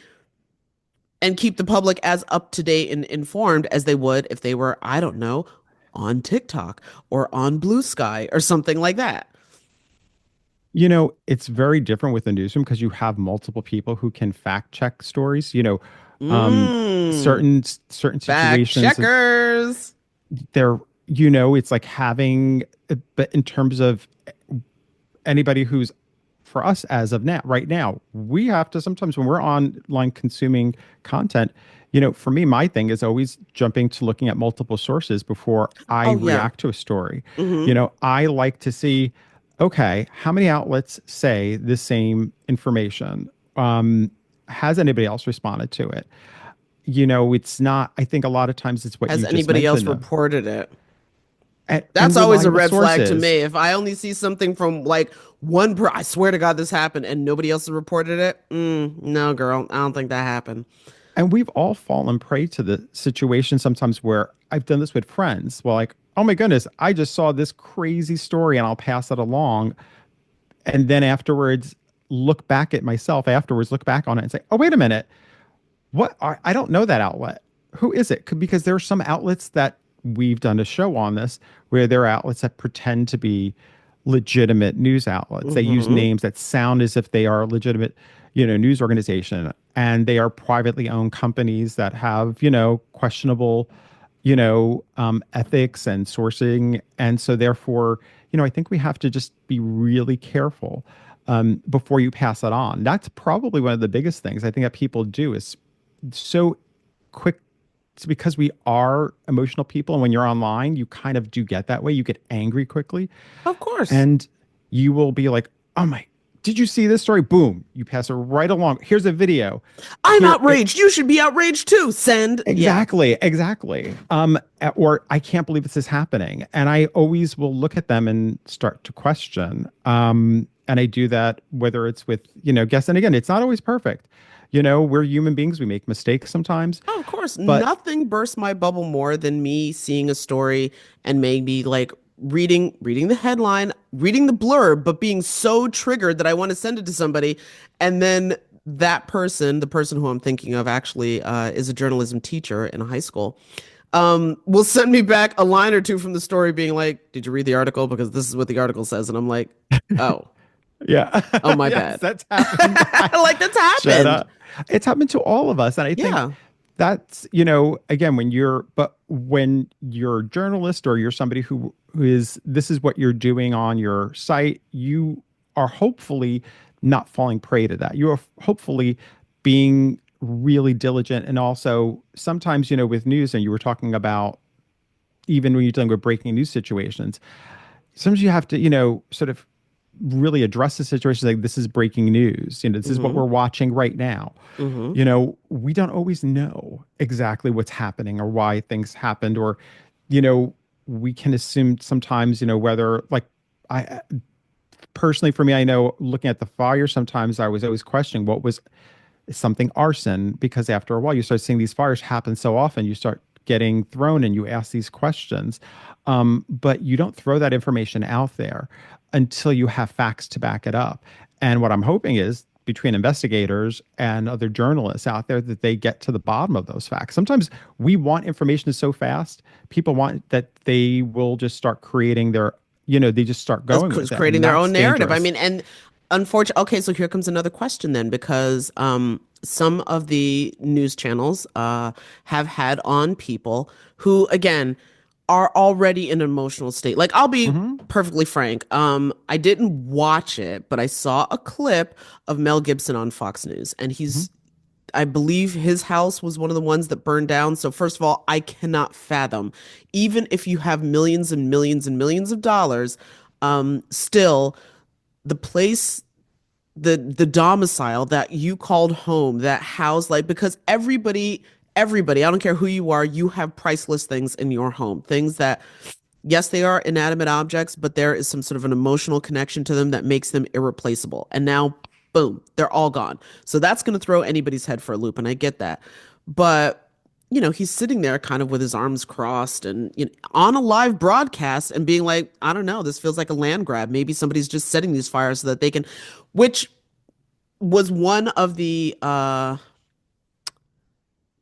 and keep the public as up to date and informed as they would if they were, I don't know, on TikTok or on Blue Sky or something like that? It's very different with the newsroom because you have multiple people who can fact check stories. Um, Mmm, certain fact situations, checkers. they're, it's like having, but in terms of anybody who's for us as of now, right now, we have to sometimes when we're online consuming content, for me, my thing is always jumping to looking at multiple sources before I Oh, yeah. react to a story. Mm-hmm. I like to see, okay, how many outlets say the same information? Has anybody else responded to it? It's not, I think a lot of times it's what Has you just anybody else mentioned, though. reported it? And That's always a reliable red flag to sources. me. If I only see something from like I swear to God this happened and nobody else has reported it. No, girl, I don't think that happened. And we've all fallen prey to the situation sometimes where I've done this with friends. Well, like, oh my goodness, I just saw this crazy story and I'll pass it along. And then afterwards, look back at myself afterwards, look back on it and say, oh, wait a minute. I don't know that outlet. Who is it? Because there are some outlets that we've done a show on this where there are outlets that pretend to be legitimate news outlets. They use Mm-hmm. names that sound as if they are a legitimate, news organization, and they are privately owned companies that have, questionable, ethics and sourcing. And so therefore, I think we have to just be really careful before you pass it on. That's probably one of the biggest things I think that people do is so quick. It's because we are emotional people, and when you're online, you kind of do get that way. You get angry quickly, Of course. and you will be like, "Oh my, did you see this story?" Boom, you pass it right along. Here's a video. I'm Here, outraged. You should be outraged too. Send. Yeah. exactly. Or I can't believe this is happening, and I always will look at them and start to question. And I do that whether it's with guests, and again, it's not always perfect. We're human beings. We make mistakes sometimes, Oh, of course. but Nothing bursts my bubble more than me seeing a story and maybe like reading the headline, reading the blurb, but being so triggered that I want to send it to somebody. And then that person, the person who I'm thinking of actually is a journalism teacher in a high school, will send me back a line or two from the story being like, did you read the article? Because this is what the article says. And I'm like, oh, yeah, oh, my yes, bad. that's happened. Like that's Shut happened. up. It's happened to all of us. And I think Yeah. that's, again, when you're a journalist or you're somebody who is, this is what you're doing on your site, you are hopefully not falling prey to that. You are hopefully being really diligent. And also sometimes, with news, and you were talking about even when you're dealing with breaking news situations, sometimes you have to, sort of really address the situation like this is breaking news. This is what Mm-hmm. we're watching right now. Mm-hmm. We don't always know exactly what's happening or why things happened, or, we can assume sometimes, whether like I personally for me, I know looking at the fire, sometimes I was always questioning what was something arson, because after a while you start seeing these fires happen so often, you start getting thrown and you ask these questions. But you don't throw that information out there until you have facts to back it up. And what I'm hoping is between investigators and other journalists out there that they get to the bottom of those facts. Sometimes we want information so fast, people want that they will just start creating their, they just start going with it. Creating And their own that's narrative. I dangerous. mean, and unfortunately, okay, so here comes another question then, because some of the news channels have had on people who, again, are already in an emotional state. Like, I'll be Hmm. perfectly frank. I didn't watch it, but I saw a clip of Mel Gibson on Fox News, and Hmm. I believe his house was one of the ones that burned down. So first of all, I cannot fathom, even if you have millions and millions and millions of dollars, still the place, the domicile that you called home, that housed, like, because everybody, I don't care who you are, you have priceless things in your home, things that, yes, they are inanimate objects, but there is some sort of an emotional connection to them that makes them irreplaceable. And now, boom, they're all gone. So that's going to throw anybody's head for a loop. And I get that. But, he's sitting there kind of with his arms crossed and on a live broadcast and being like, I don't know, this feels like a land grab. Maybe somebody's just setting these fires so that they can, which was one of the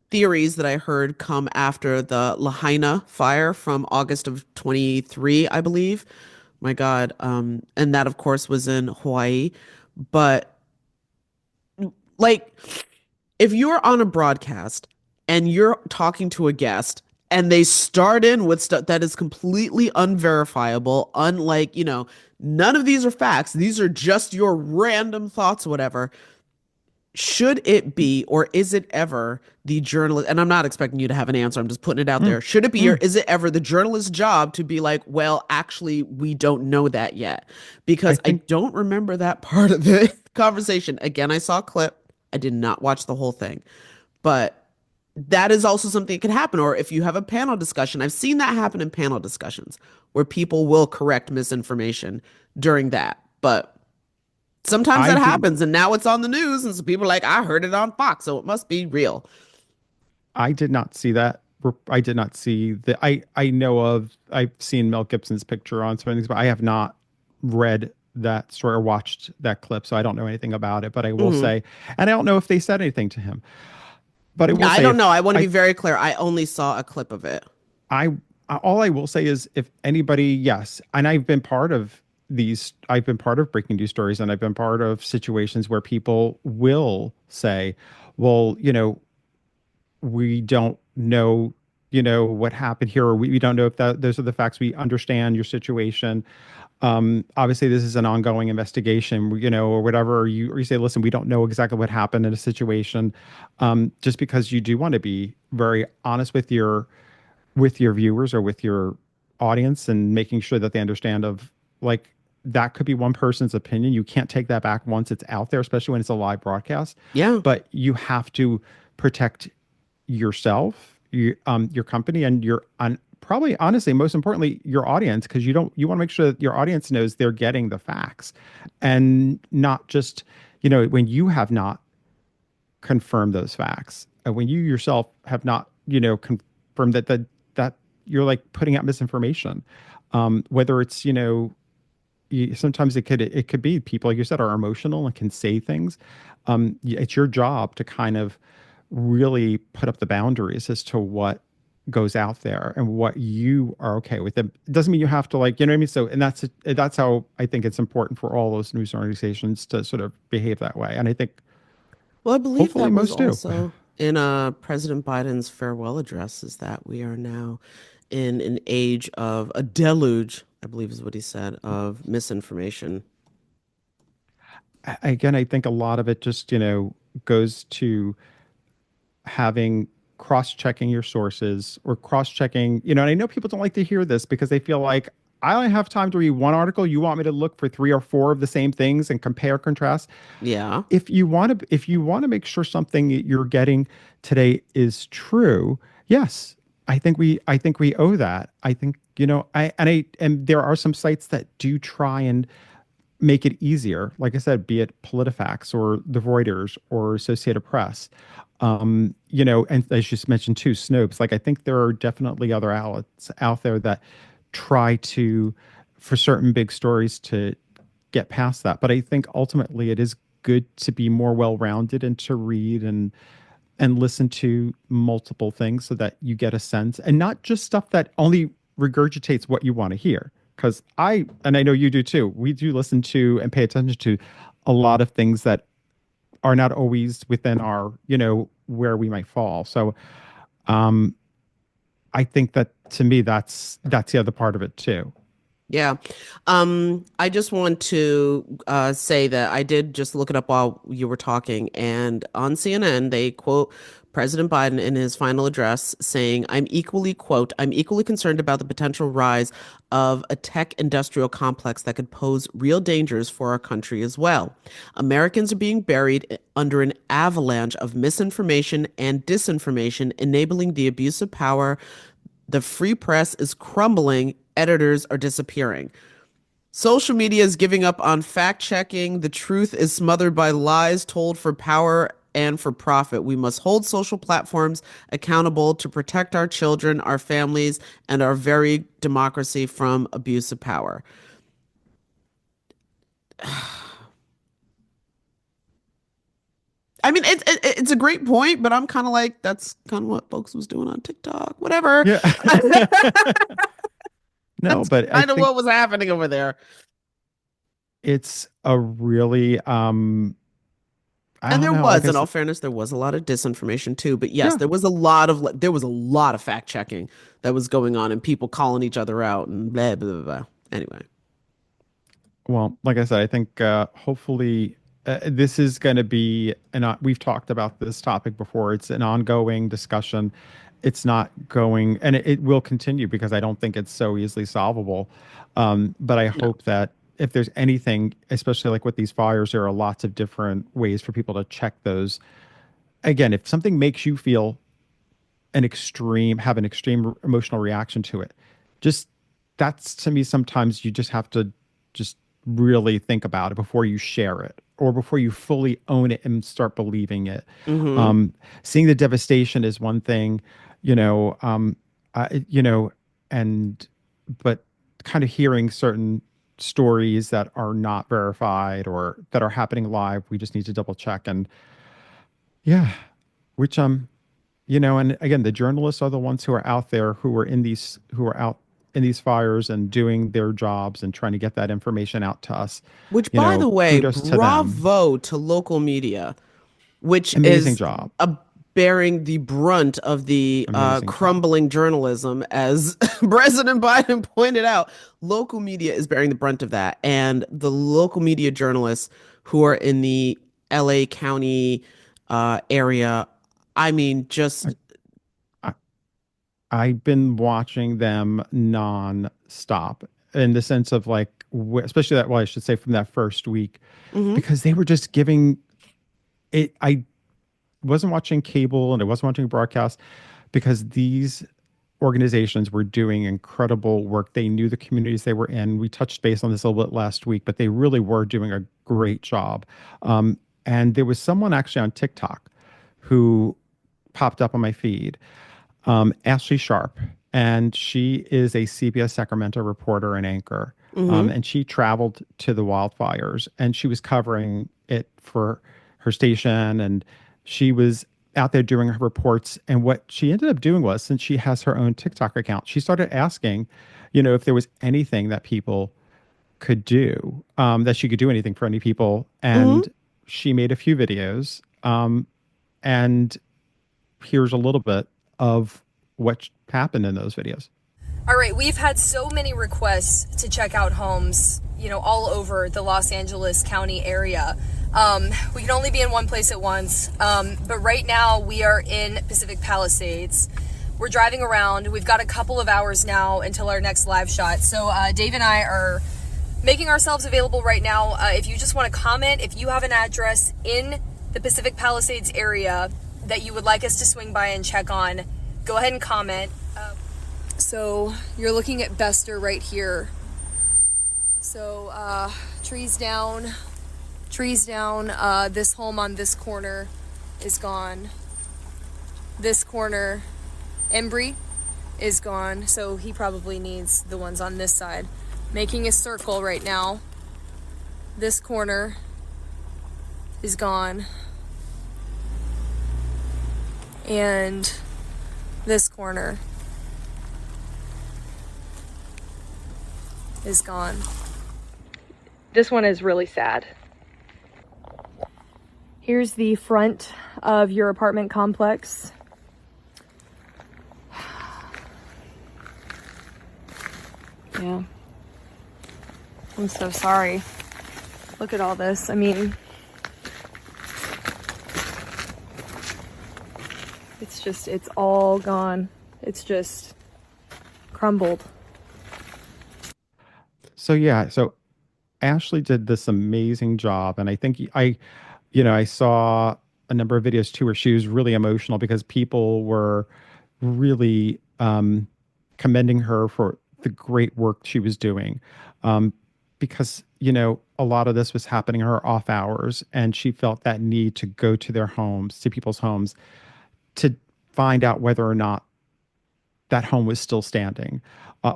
theories that I heard come after the Lahaina fire from August of 23, I believe. My God. And that, of course, was in Hawaii. But, like, if you're on a broadcast and you're talking to a guest and they start in with stuff that is completely unverifiable, unlike, none of these are facts, these are just your random thoughts, whatever. Should it be, or is it ever the journalist? And I'm not expecting you to have an answer. I'm just putting it out Mm, there. Should it be, or mm. is it ever the journalist's job to be like, well, actually, we don't know that yet? I Because I think don't remember that part of the conversation. Again, I saw a clip. I did not watch the whole thing, but that is also something that could happen. Or if you have a panel discussion, I've seen that happen in panel discussions where people will correct misinformation during that. But sometimes I that did happens and now it's on the news and so people are like, I heard it on Fox, so it must be real. I did not see that. I did not see the. I know of. I've seen Mel Gibson's picture on some things, but I have not read that story or watched that clip, so I don't know anything about it. But I will Hmm. say, and I don't know if they said anything to him. But I Yeah, will I say, don't know. if I want to be I very clear. I only saw a clip of it. I all I will say is if anybody, yes, and I've been part of these, I've been part of breaking news stories, and I've been part of situations where people will say, well, we don't know, what happened here, or we don't know if that those are the facts. We understand your situation. Obviously, this is an ongoing investigation, or whatever. Or you say, listen, we don't know exactly what happened in a situation, just because you do want to be very honest with your viewers or with your audience and making sure that they understand of like that could be one person's opinion. You can't take that back once it's out there, especially when it's a live broadcast. Yeah. But you have to protect yourself, your company, and probably honestly, most importantly, your audience, because you want to make sure that your audience knows they're getting the facts, and not just when you have not confirmed those facts, when you yourself have not confirmed that you're like putting out misinformation, whether it's sometimes it could be people like you said are emotional and can say things. It's your job to kind of really put up the boundaries as to what goes out there and what you are okay with. It doesn't mean you have to like, what I mean? So, and that's how I think it's important for all those news organizations to sort of behave that way. And I think Well, I believe hopefully that was most do. also in President Biden's farewell address, is that we are now in an age of a deluge, I believe is what he said, of misinformation. Again, I think a lot of it just, goes to having cross-checking your sources or cross-checking, and I know people don't like to hear this because they feel like I only have time to read one article. You want me to look for three or four of the same things and compare contrast. Yeah. If you want to make sure something that you're getting today is true, yes, I think we owe that. I think, and there are some sites that do try and make it easier. Like I said, be it PolitiFact or the Reuters or Associated Press. And as you mentioned too, Snopes. Like I think there are definitely other outlets out there that try to, for certain big stories, to get past that. But I think ultimately it is good to be more well-rounded and to read and listen to multiple things so that you get a sense and not just stuff that only regurgitates what you want to hear. Because and I know you do too, we do listen to and pay attention to a lot of things that are not always within our, where we might fall. So um, I think that to me, that's the other part of it too. Yeah. I just want to say that I did just look it up while you were talking, and on CNN, they quote President Biden in his final address saying, I'm equally concerned about the potential rise of a tech industrial complex that could pose real dangers for our country as well. Americans are being buried under an avalanche of misinformation and disinformation, enabling the abuse of power. The free press is crumbling, editors are disappearing. Social media is giving up on fact checking. The truth is smothered by lies told for power and for profit. We must hold social platforms accountable to protect our children, our families, and our very democracy from abuse of power. I mean, it's a great point, but I'm kind of like, that's kind of what folks was doing on TikTok. Whatever. Yeah. No, That's but I kind of think what was happening over there. it's a really I And don't there know, like was, I in all said, fairness, there was a lot of disinformation too. But yes, yeah. there was a lot of fact checking that was going on and people calling each other out and blah blah blah. Blah. Anyway, Well, like I said, I think hopefully this is going to be we've talked about this topic before. It's an ongoing discussion. It's not going, and it will continue because I don't think it's so easily solvable. But I no. hope that if there's anything, especially like with these fires, there are lots of different ways for people to check those. Again, if something makes you feel have an extreme emotional reaction to it. Just that's to me, sometimes you just have to just really think about it before you share it or before you fully own it and start believing it. Mm-hmm. Um, Seeing the devastation is one thing, you know, you know, and but kind of hearing certain stories that are not verified or that are happening live, we just need to double check. And yeah, which and again, the journalists are the ones who are out there who are out in these fires and doing their jobs and trying to get that information out to us. Which, by the way, Kudos to them. bravo to local media, which Amazing is job. bearing the brunt of the Amazing job. crumbling journalism, as President Biden pointed out. Local media is bearing the brunt of that, and the local media journalists who are in the LA County area. I mean, I, just I, I've been watching them non-stop in the sense of like, especially that, well, I should say from that first week, mhm. because they were just giving it. I wasn't watching cable and I wasn't watching broadcast because these organizations were doing incredible work. They knew the communities they were in. We touched base on this a little bit last week, but they really were doing a great job. And there was someone actually on TikTok who popped up on my feed, Ashley Sharp, and she is a CBS Sacramento reporter and anchor. Mhm. And she traveled to the wildfires and she was covering it for her station. And she was out there doing her reports. And what she ended up doing was, since she has her own TikTok account, she started asking, if there was anything that people could do, that she could do anything for any people. Mhm. And she made a few videos. And here's a little bit of what happened in those videos. All right, we've had so many requests to check out homes, all over the Los Angeles County area. We can only be in one place at once, but right now we are in Pacific Palisades. We're driving around. We've got a couple of hours now until our next live shot. So Dave and I are making ourselves available right now. If you just want to comment, if you have an address in the Pacific Palisades area that you would like us to swing by and check on, go ahead and comment. So you're looking at Bester right here. So trees down. This home on this corner is gone. This corner, Embry, is gone. So he probably needs the ones on this side. Making a circle right now. This corner is gone. And this corner is gone. This one is really sad. Here's the front of your apartment complex. Yeah. I'm so sorry. Look at all this. I mean, it's all gone. It's just crumbled. So yeah, so Ashley did this amazing job, and I think I saw a number of videos too where she was really emotional because people were really commending her for the great work she was doing. Because a lot of this was happening in her off hours, and she felt that need to go to their homes, to people's homes, to find out whether or not that home was still standing.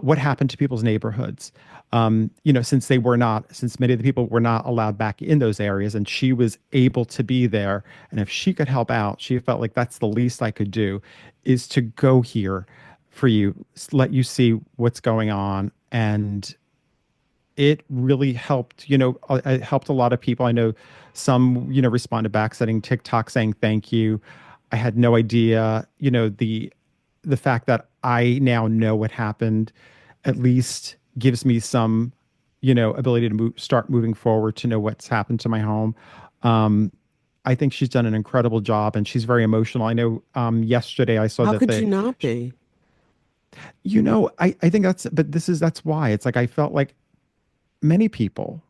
What happened to people's neighborhoods? Since many of the people were not allowed back in those areas, and she was able to be there, and if she could help out, she felt like that's the least I could do, is to go here for you, let you see what's going on, and it really helped. It helped a lot of people. I know some, responded back, sending TikTok saying thank you. I had no idea, the fact that I now know what happened at least gives me some, ability to start moving forward, to know what's happened to my home. I think she's done an incredible job, and she's very emotional. I know yesterday I saw How that could you not be? I think that's why it's like I felt like many people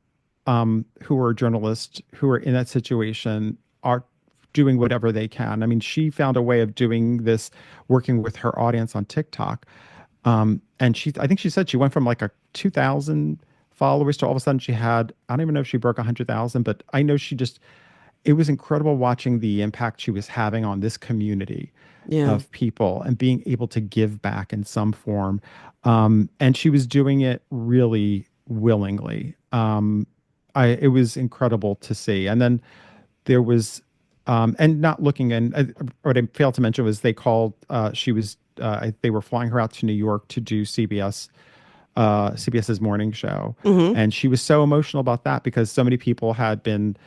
who are journalists who are in that situation are doing whatever they can. I mean, she found a way of doing this, working with her audience on TikTok. And I think she said she went from like a 2,000 followers to all of a sudden she had, I don't even know if she broke 100,000, but I know it was incredible watching the impact she was having on this community Yeah. of people and being able to give back in some form. And she was doing it really willingly. It was incredible to see. And then there was, and not looking, and what I failed to mention was they called, they were flying her out to New York to do CBS's morning show. Hmm. And she was so emotional about that because so many people had been,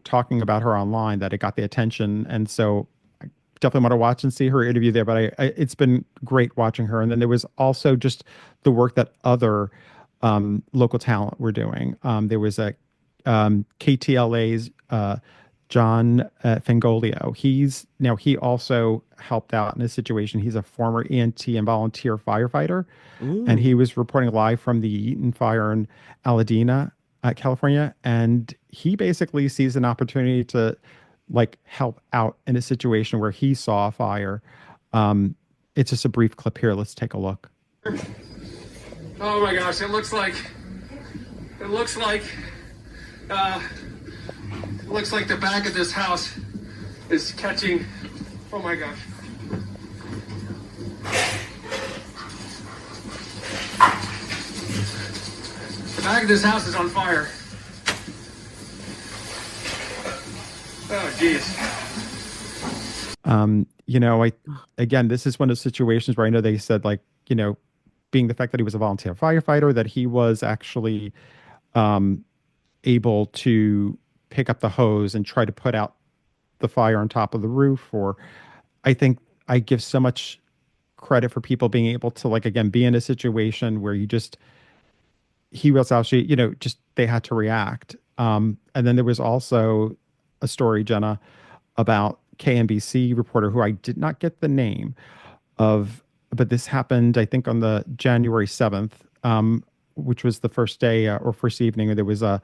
talking about her online that it got the attention. And so I definitely want to watch and see her interview there, but it's been great watching her. And then there was also just the work that other local talent were doing. There was a KTLA's John Fengolio. He also helped out in this situation. He's a former EMT and volunteer firefighter, and he was reporting live from the Eaton fire in Aladina, California. And he basically sees an opportunity to help out in a situation where he saw a fire. It's just a brief clip here. Let's take a look. Oh my gosh, it looks like the back of this house is catching. Oh my gosh. The back of this house is on fire. Oh geez. Again, this is one of those situations where I know they said being the fact that he was a volunteer firefighter, that he was actually able to pick up the hose and try to put out the fire on top of the roof. Or I think I give so much credit for people being able to again be in a situation where he was actually they had to react. And then there was also a story, Jenna, about KNBC reporter who I did not get the name of, but this happened, I think, on the January 7th, which was the first day or first evening. There was an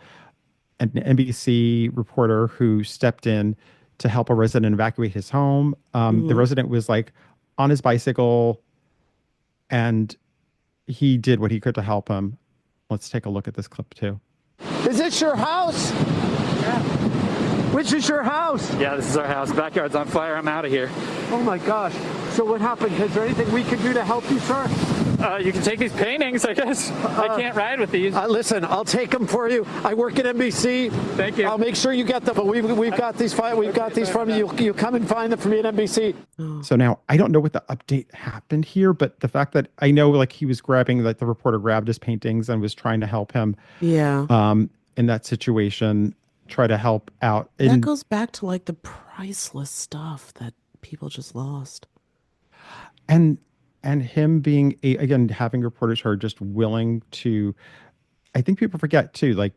NBC reporter who stepped in to help a resident evacuate his home. The resident was on his bicycle, and he did what he could to help him. Let's take a look at this clip too. Is this your house? Yeah. Which is your house? Yeah, this is our house. Backyard's on fire. I'm out of here. Oh my gosh. So what happened? Is there anything we can do to help you, sir? You can take these paintings, I guess. I can't ride with these. Listen, I'll take them for you. I work at NBC. Thank you. I'll make sure you get them. But we've got these. We've got these from you. You come and find them for me at NBC. So now I don't know what the update happened here, but the fact that I know he was grabbing, the reporter grabbed his paintings and was trying to help him. Yeah. In that situation, try to help out. That goes back to the priceless stuff that people just lost. And him being again, having reporters who are just willing to I think people forget too, like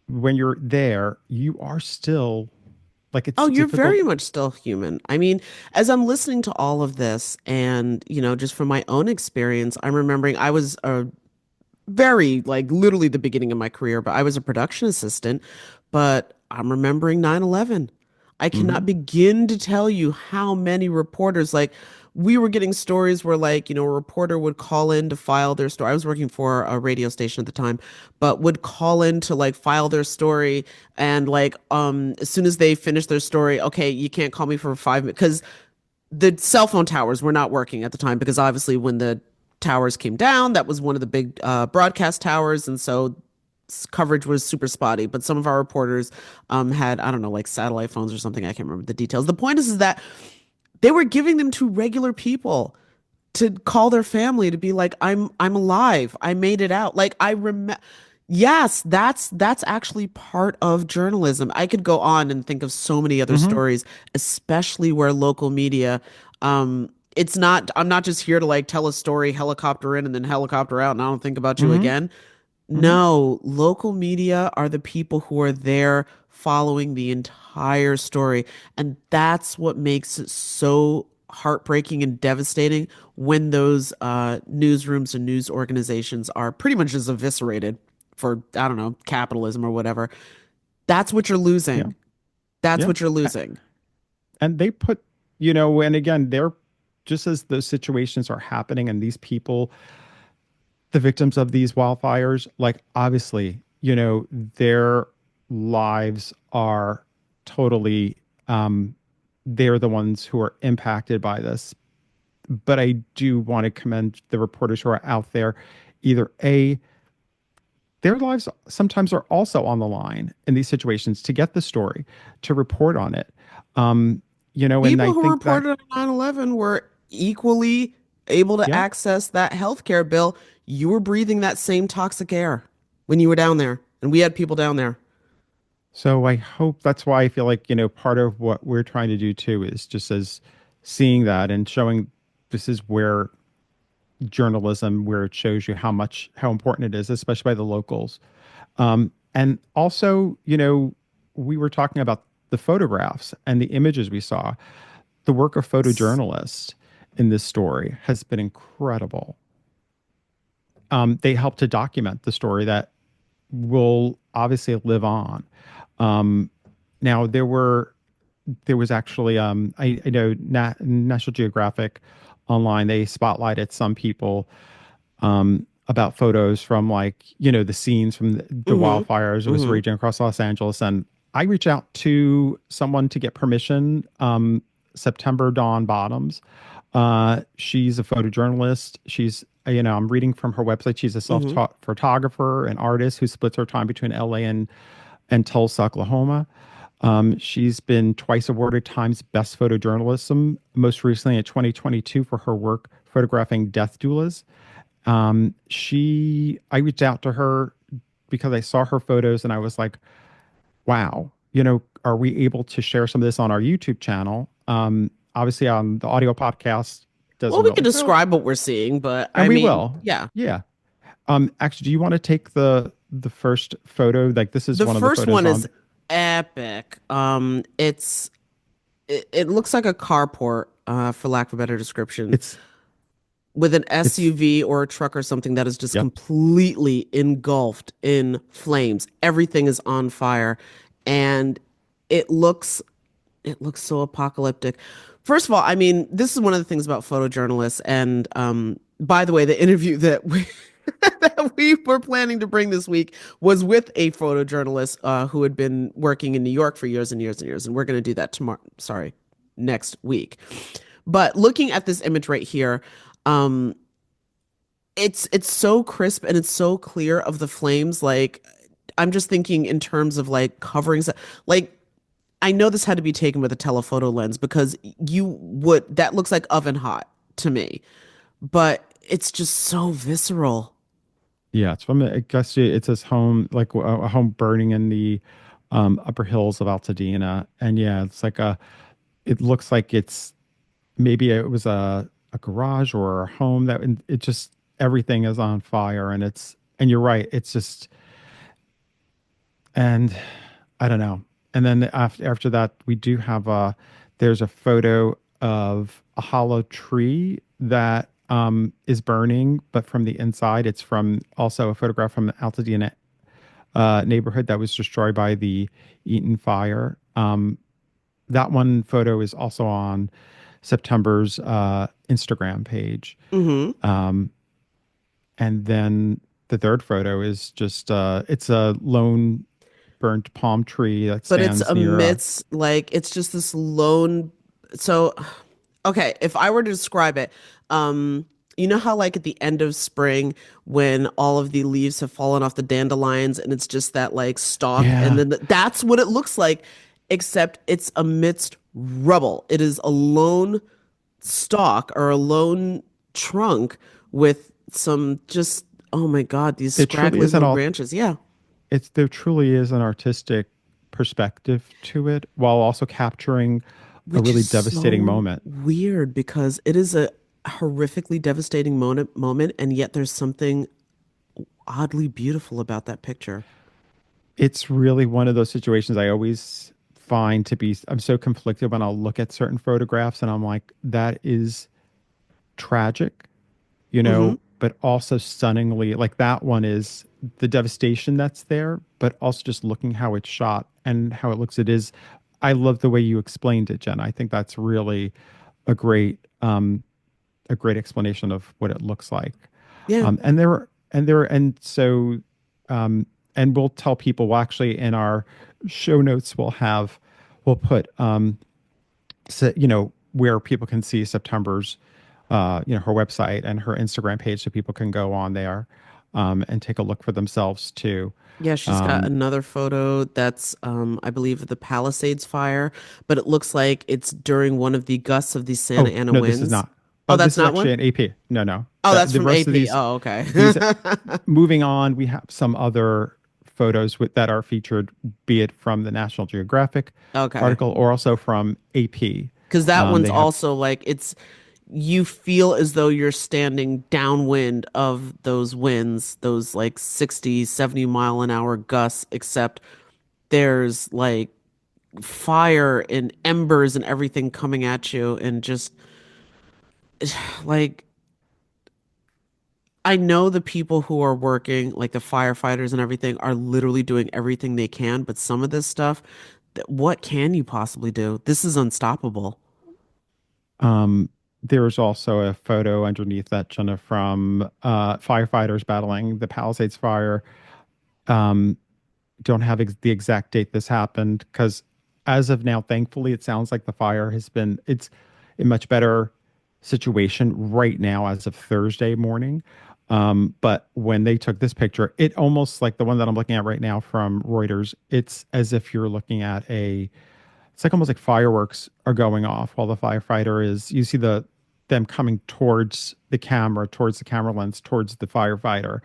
when you're there, you are still like it's Oh, you're difficult. very much still human. I mean, as I'm listening to all of this and, just from my own experience, I'm remembering I was a very, like, literally the beginning of my career, but I was a production assistant. But I'm remembering 9/11. I Hmm. cannot begin to tell you how many reporters, like, we were getting stories where, like, a reporter would call in to file their story. I was working for a radio station at the time, but would call in to, like, file their story. And, like, as soon as they finished their story, okay, you can't call me for 5 minutes because the cell phone towers were not working at the time, because obviously when the towers came down, that was one of the big broadcast towers, and so coverage was super spotty. But some of our reporters had, I don't know, like satellite phones or something. I can't remember the details. The point is that they were giving them to regular people to call their family to be like, I'm alive, I made it out. Like, I remember. Yes, that's actually part of journalism. I could go on and think of so many other Hmm. stories, especially where local media, it's not, I'm not just here to, like, tell a story, helicopter in and then helicopter out, and I don't think about you Hmm. again. Hmm. No, local media are the people who are there following the entire story. And that's what makes it so heartbreaking and devastating when those newsrooms and news organizations are pretty much just eviscerated for, I don't know, capitalism or whatever. That's what you're Yeah. losing. That's Yeah. what you're losing. And they put, and again, they're just as those situations are happening and these people, the victims of these wildfires, like obviously, their lives are totally, they're the ones who are impacted by this. But I do want to commend the reporters who are out there, either A, their lives sometimes are also on the line in these situations to get the story, to report on it. Um, and I People who think that, reported on 9/11 were equally able to yeah. access that healthcare bill. You were breathing that same toxic air when you were down there, and we had people down there. So I hope that's why I feel like, part of what we're trying to do too is just as seeing that and showing this is where journalism, where it shows you how important it is, especially by the locals. And also, we were talking about the photographs and the images we saw. The work of photojournalists in this story has been incredible. They help to document the story that will obviously live on. Um, now there was actually I know National Geographic online, they spotlighted some people about photos from, like, the scenes from the Mm-hmm. wildfires that was Mm-hmm. raging across Los Angeles. And I reached out to someone to get permission, September Dawn Bottoms. She's a photojournalist. She's, I'm reading from her website. She's a Mm-hmm. self-taught photographer and artist who splits her time between LA and Tulsa, Oklahoma. She's been twice awarded Times Best Photojournalism, most recently in 2022 for her work photographing death doulas. I reached out to her because I saw her photos and I was like, wow, are we able to share some of this on our YouTube channel? Obviously on the audio podcast Well, doesn't we can really, well, describe what we're seeing, but and I we mean, will. yeah. Yeah. Actually, do you want to take the first photo? Like this is The one of the first photos one on, is epic. It looks like a carport, for lack of a better description, it's, with an it's, SUV or a truck or something that is just yep. completely engulfed in flames. Everything is on fire, and it looks it looks so apocalyptic. First of all, I mean, this is one of the things about photojournalists. And by the way, the interview that we that we were planning to bring this week was with a photojournalist who had been working in New York for years and years and years. And we're going to do that tomorrow. Sorry, next week. But looking at this image right here, um, it's so crisp and it's so clear of the flames. Like, I'm just thinking in terms of, like, coverings, like, I know this had to be taken with a telephoto lens because that looks like oven hot to me, but it's just so visceral. Yeah, it's from, I guess it's his home, like a home burning in the upper hills of Altadena. And yeah, it's like it looks like it's maybe it was a garage or a home that it just, everything is on fire. And you're right. It's just, And I don't know. And then after that, we do have there's a photo of a hollow tree that is burning, but from the inside, it's from also a photograph from the Altadena neighborhood that was destroyed by the Eaton fire. That one photo is also on September's Instagram page. Hmm. Um, and then the third photo is just it's a lone burnt palm tree that But it's stands near amidst, like, it's just this lone. So, okay, if I were to describe it, you know how, like, at the end of spring, when all of the leaves have fallen off the dandelions and it's just that, like, stalk, and yeah. then that's what it looks like, except it's amidst rubble. It is a lone stalk or a lone trunk with some just, oh my God, these It truly scraggly is an little all branches. Yeah. it's there truly is an artistic perspective to it while also capturing a Which really is devastating so moment. weird because it is a horrifically devastating moment, and yet there's something oddly beautiful about that picture. It's really one of those situations I always find to be I'm so conflicted when I'll look at certain photographs and I'm like, that is tragic, Hmm. but also stunningly like that one is the devastation that's there, but also just looking how it's shot and how it looks. It is, I love the way you explained it, Jen. I think that's really a great, a great explanation of what it looks like. Yeah. And so, and we'll tell people, well, actually in our show notes, we'll put, so, where people can see September's, her website and her Instagram page, so people can go on there and take a look for themselves too. Yeah, she's got Um, another photo that's, I believe, of the Palisades fire, but it looks like it's during one of the gusts of these Santa oh Ana no, this is winds. not. Oh, Oh, that's this is not actually one? an AP. No, no. Oh, that's The from rest of AP. these Oh, okay. these moving on, we have some other photos that are featured, be it from the National Geographic Okay. article or also from AP. Because that one's They have also like you feel as though you're standing downwind of those winds, those like 60, 70 mile an hour gusts, except there's like fire and embers and everything coming at you. And just like, I know the people who are working, like the firefighters and everything, are literally doing everything they can, but some of this stuff, what can you possibly do? This is unstoppable. there's also a photo underneath that, Jenna, from firefighters battling the Palisades fire. Um, don't have the exact date this happened because as of now, thankfully, it sounds like the fire it's a much better situation right now as of Thursday morning. But when they took this picture, it almost like the one that I'm looking at right now from Reuters, it's as if you're looking at it's like almost like fireworks are going off while the firefighter is, you see them coming towards the camera lens, towards the firefighter.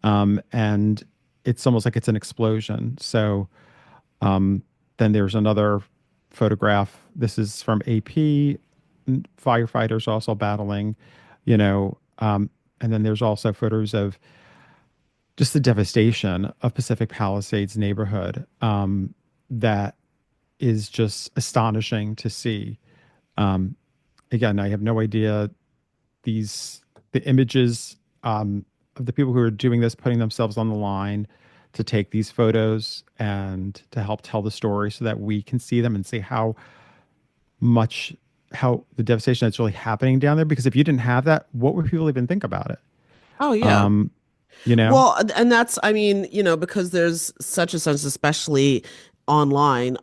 And it's almost like it's an explosion. So then there's another photograph. This is from AP. Firefighters also battling, you know, and then there's also photos of just the devastation of Pacific Palisades neighborhood that is just astonishing to see. Um, Again, I have no idea the images of the people who are doing this, putting themselves on the line to take these photos and to help tell the story so that we can see them and see much how the devastation that's really happening down there. Because if you didn't have that, what would people even think about it? Oh, yeah. Um, you know? Well, and that's, I mean, because there's such a sense, especially online,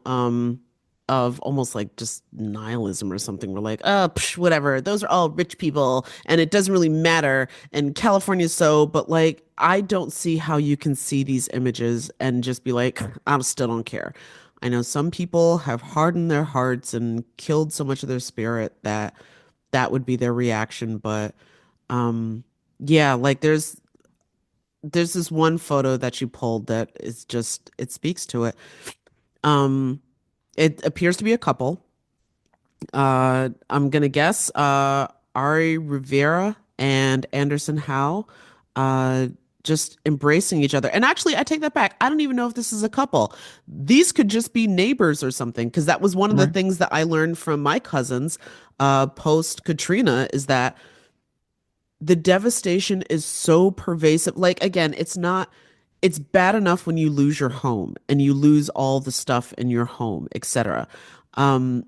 of almost like just nihilism or something. We're like, oh, psh, whatever. Those are all rich people, and it doesn't really matter. And California's so, but like, I don't see how you can see these images and just be like, I still don't care. I know some people have hardened their hearts and killed so much of their spirit that that would be their reaction, but yeah, like there's this one photo that you pulled that is just, it speaks to it. Um, it appears to be a couple. I'm gonna guess Ari Rivera and Anderson Howe. Uh, just embracing each other. And actually, I take that back. I don't even know if this is a couple. These could just be neighbors or something, because that was one of the Right. things that I learned from my cousins post Katrina, is that the devastation is so pervasive. Like, again, it's bad enough when you lose your home and you lose all the stuff in your home, etc. Um,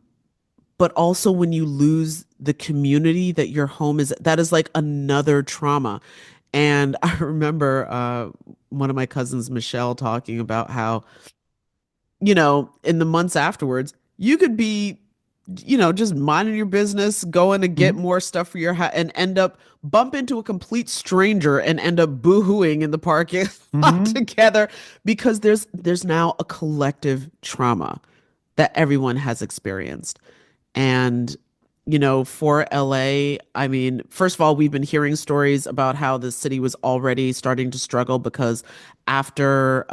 but also when you lose the community that your home is, that is like another trauma. And I remember one of my cousins, Michelle, talking about how, in the months afterwards, you could be, just minding your business, going to get Mhm. more stuff for your house, and end up bump into a complete stranger and end up boohooing in the parking lot Mhm. together, because there's now a collective trauma that everyone has experienced. And, for LA, I mean, first of all, we've been hearing stories about how the city was already starting to struggle because after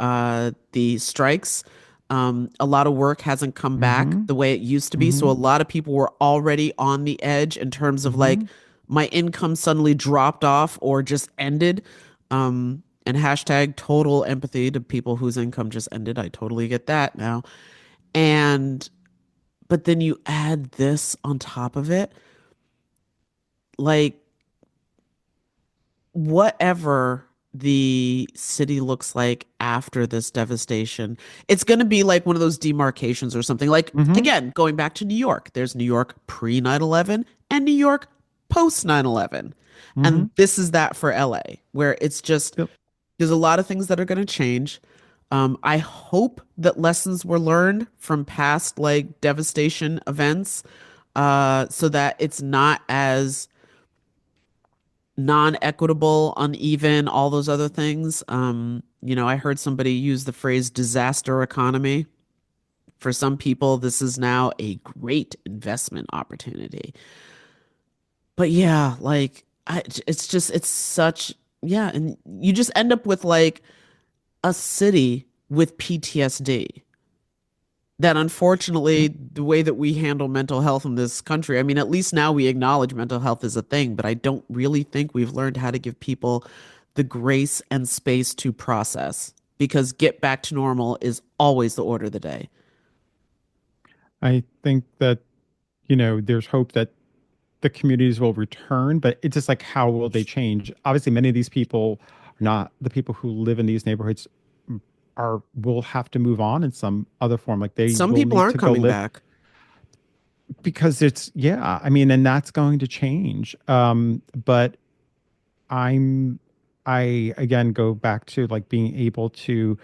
the strikes, a lot of work hasn't come back Mhm. the way it used to be. So a Mhm. lot of people were already on the edge in terms of like, Mhm. my income suddenly dropped off or just ended. And hashtag total empathy to people whose income just ended. I totally get that now. And but then you add this on top of it, like whatever the city looks like after this devastation, it's going to be like one of those demarcations or something. Like, Mhm. again, going back to New York, there's New York pre 9/11 and New York post 9/11. And Mhm. this is that for LA, where it's just, Yep. there's a lot of things that are going to change. I hope that lessons were learned from past like devastation events, so that it's not as non-equitable, uneven, all those other things. I heard somebody use the phrase disaster economy. For some people, this is now a great investment opportunity. But yeah, like it's just it's such yeah, and you just end up with like a city with PTSD, that Yep. unfortunately, the way that we handle mental health in this country, I mean, at least now we acknowledge mental health is a thing, but I don't really think we've learned how to give people the grace and space to process, because get back to normal is always the order of the day. I think that, there's hope that the communities will return, but it's just like, how will they change? Obviously, many of these people are not the people who live in these neighborhoods are will have to move on in some other form. Like they Some will people need aren't to go coming live back. because it's yeah, I mean, and that's going to change. But I'm I again go back to like being able to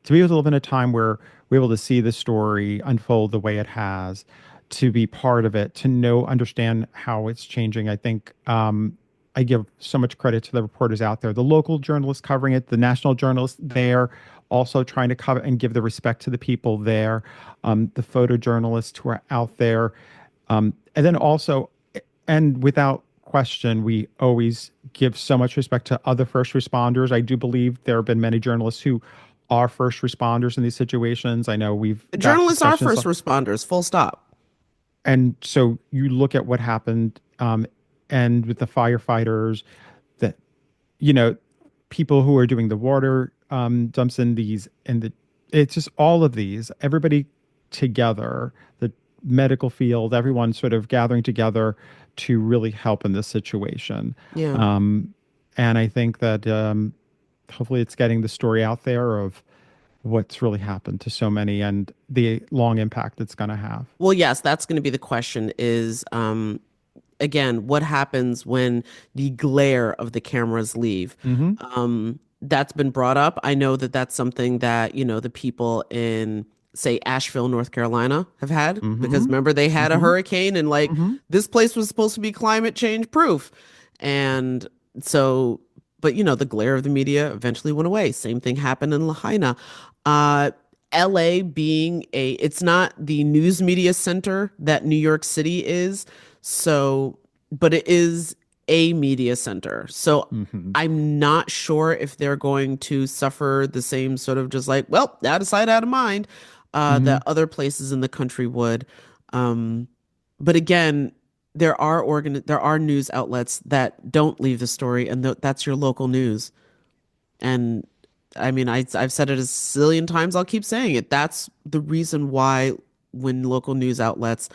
be able to live in a time where we're able to see the story unfold the way it has, to be part of it, to know, understand how it's changing. I think I give so much credit to the reporters out there, the local journalists covering it, the national journalists there, also trying to cover and give the respect to the people there, the photojournalists who are out there, and then also, and without question, we always give so much respect to other first responders. I do believe there have been many journalists who are first responders in these situations. I know we've got Journalists are discussions, first responders, full stop. and so you look at what happened, and with the firefighters, that you know, people who are doing the water dumps in these, and it's just all of these, everybody together, the medical field, everyone sort of gathering together to really help in this situation. Yeah. Um, and I think that hopefully it's getting the story out there of what's really happened to so many and the long impact it's going to have. Well, yes, that's going to be the question is, again, what happens when the glare of the cameras leave? Mm-hmm. That's been brought up. I know that that's something that, the people in, say, Asheville, North Carolina have had, because Mm-hmm. remember they had a Mm-hmm. hurricane and like Mm-hmm. this place was supposed to be climate change proof. And so, but the glare of the media eventually went away. Same thing happened in Lahaina. Uh, LA being it's not the news media center that New York City is. So, but it is a media center. So Mm-hmm. I'm not sure if they're going to suffer the same sort of just like, well, out of sight, out of mind, Mm-hmm. that other places in the country would. Um, but again, there are news outlets that don't leave the story, and that's your local news. And I mean, I've said it a zillion times. I'll keep saying it. That's the reason why when local news outlets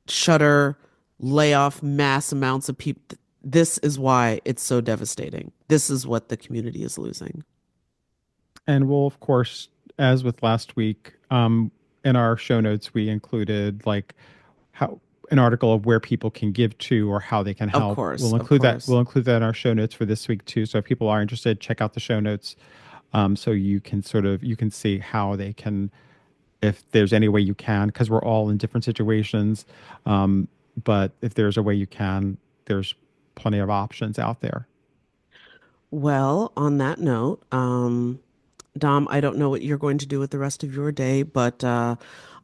shutter, lay off mass amounts of people, this is why it's so devastating. This is what the community is losing. And we'll, of course, as with last week, in our show notes, we included like how an article of where people can give to or how they can help. Of course, We'll of include that. course. We'll include that in our show notes for this week too. So if people are interested, check out the show notes, so you can you can see how they can, if there's any way you can, because we're all in different situations. But if there's a way you can, there's plenty of options out there. Well, on that note, Dom, I don't know what you're going to do with the rest of your day, but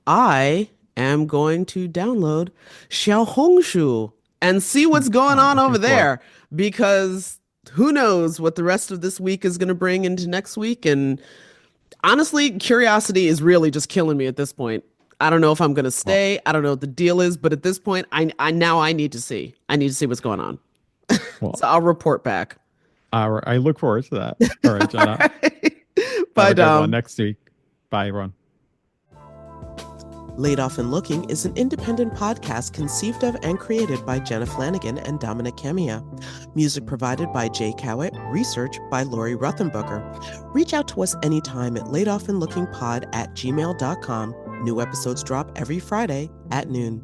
I am going to download Xiaohongshu and see what's going on Looking over for it. there, because who knows what the rest of this week is going to bring into next week. And honestly, curiosity is really just killing me at this point. I don't know if I'm going to Well, stay. I don't know what the deal is, but at this point, I now I need to see. I need to see what's going on. well, So I'll report back. I look forward to that. All right, Jenna. Have Bye, a good one Dom. next week. Bye, everyone. Laid Off and Looking is an independent podcast conceived of and created by Jenna Flanagan and Dominic Camia. Music provided by Jay Cowett, research by Lori Ruthenbucker. Reach out to us anytime at laidofandlookingpod@gmail.com. New episodes drop every Friday at noon.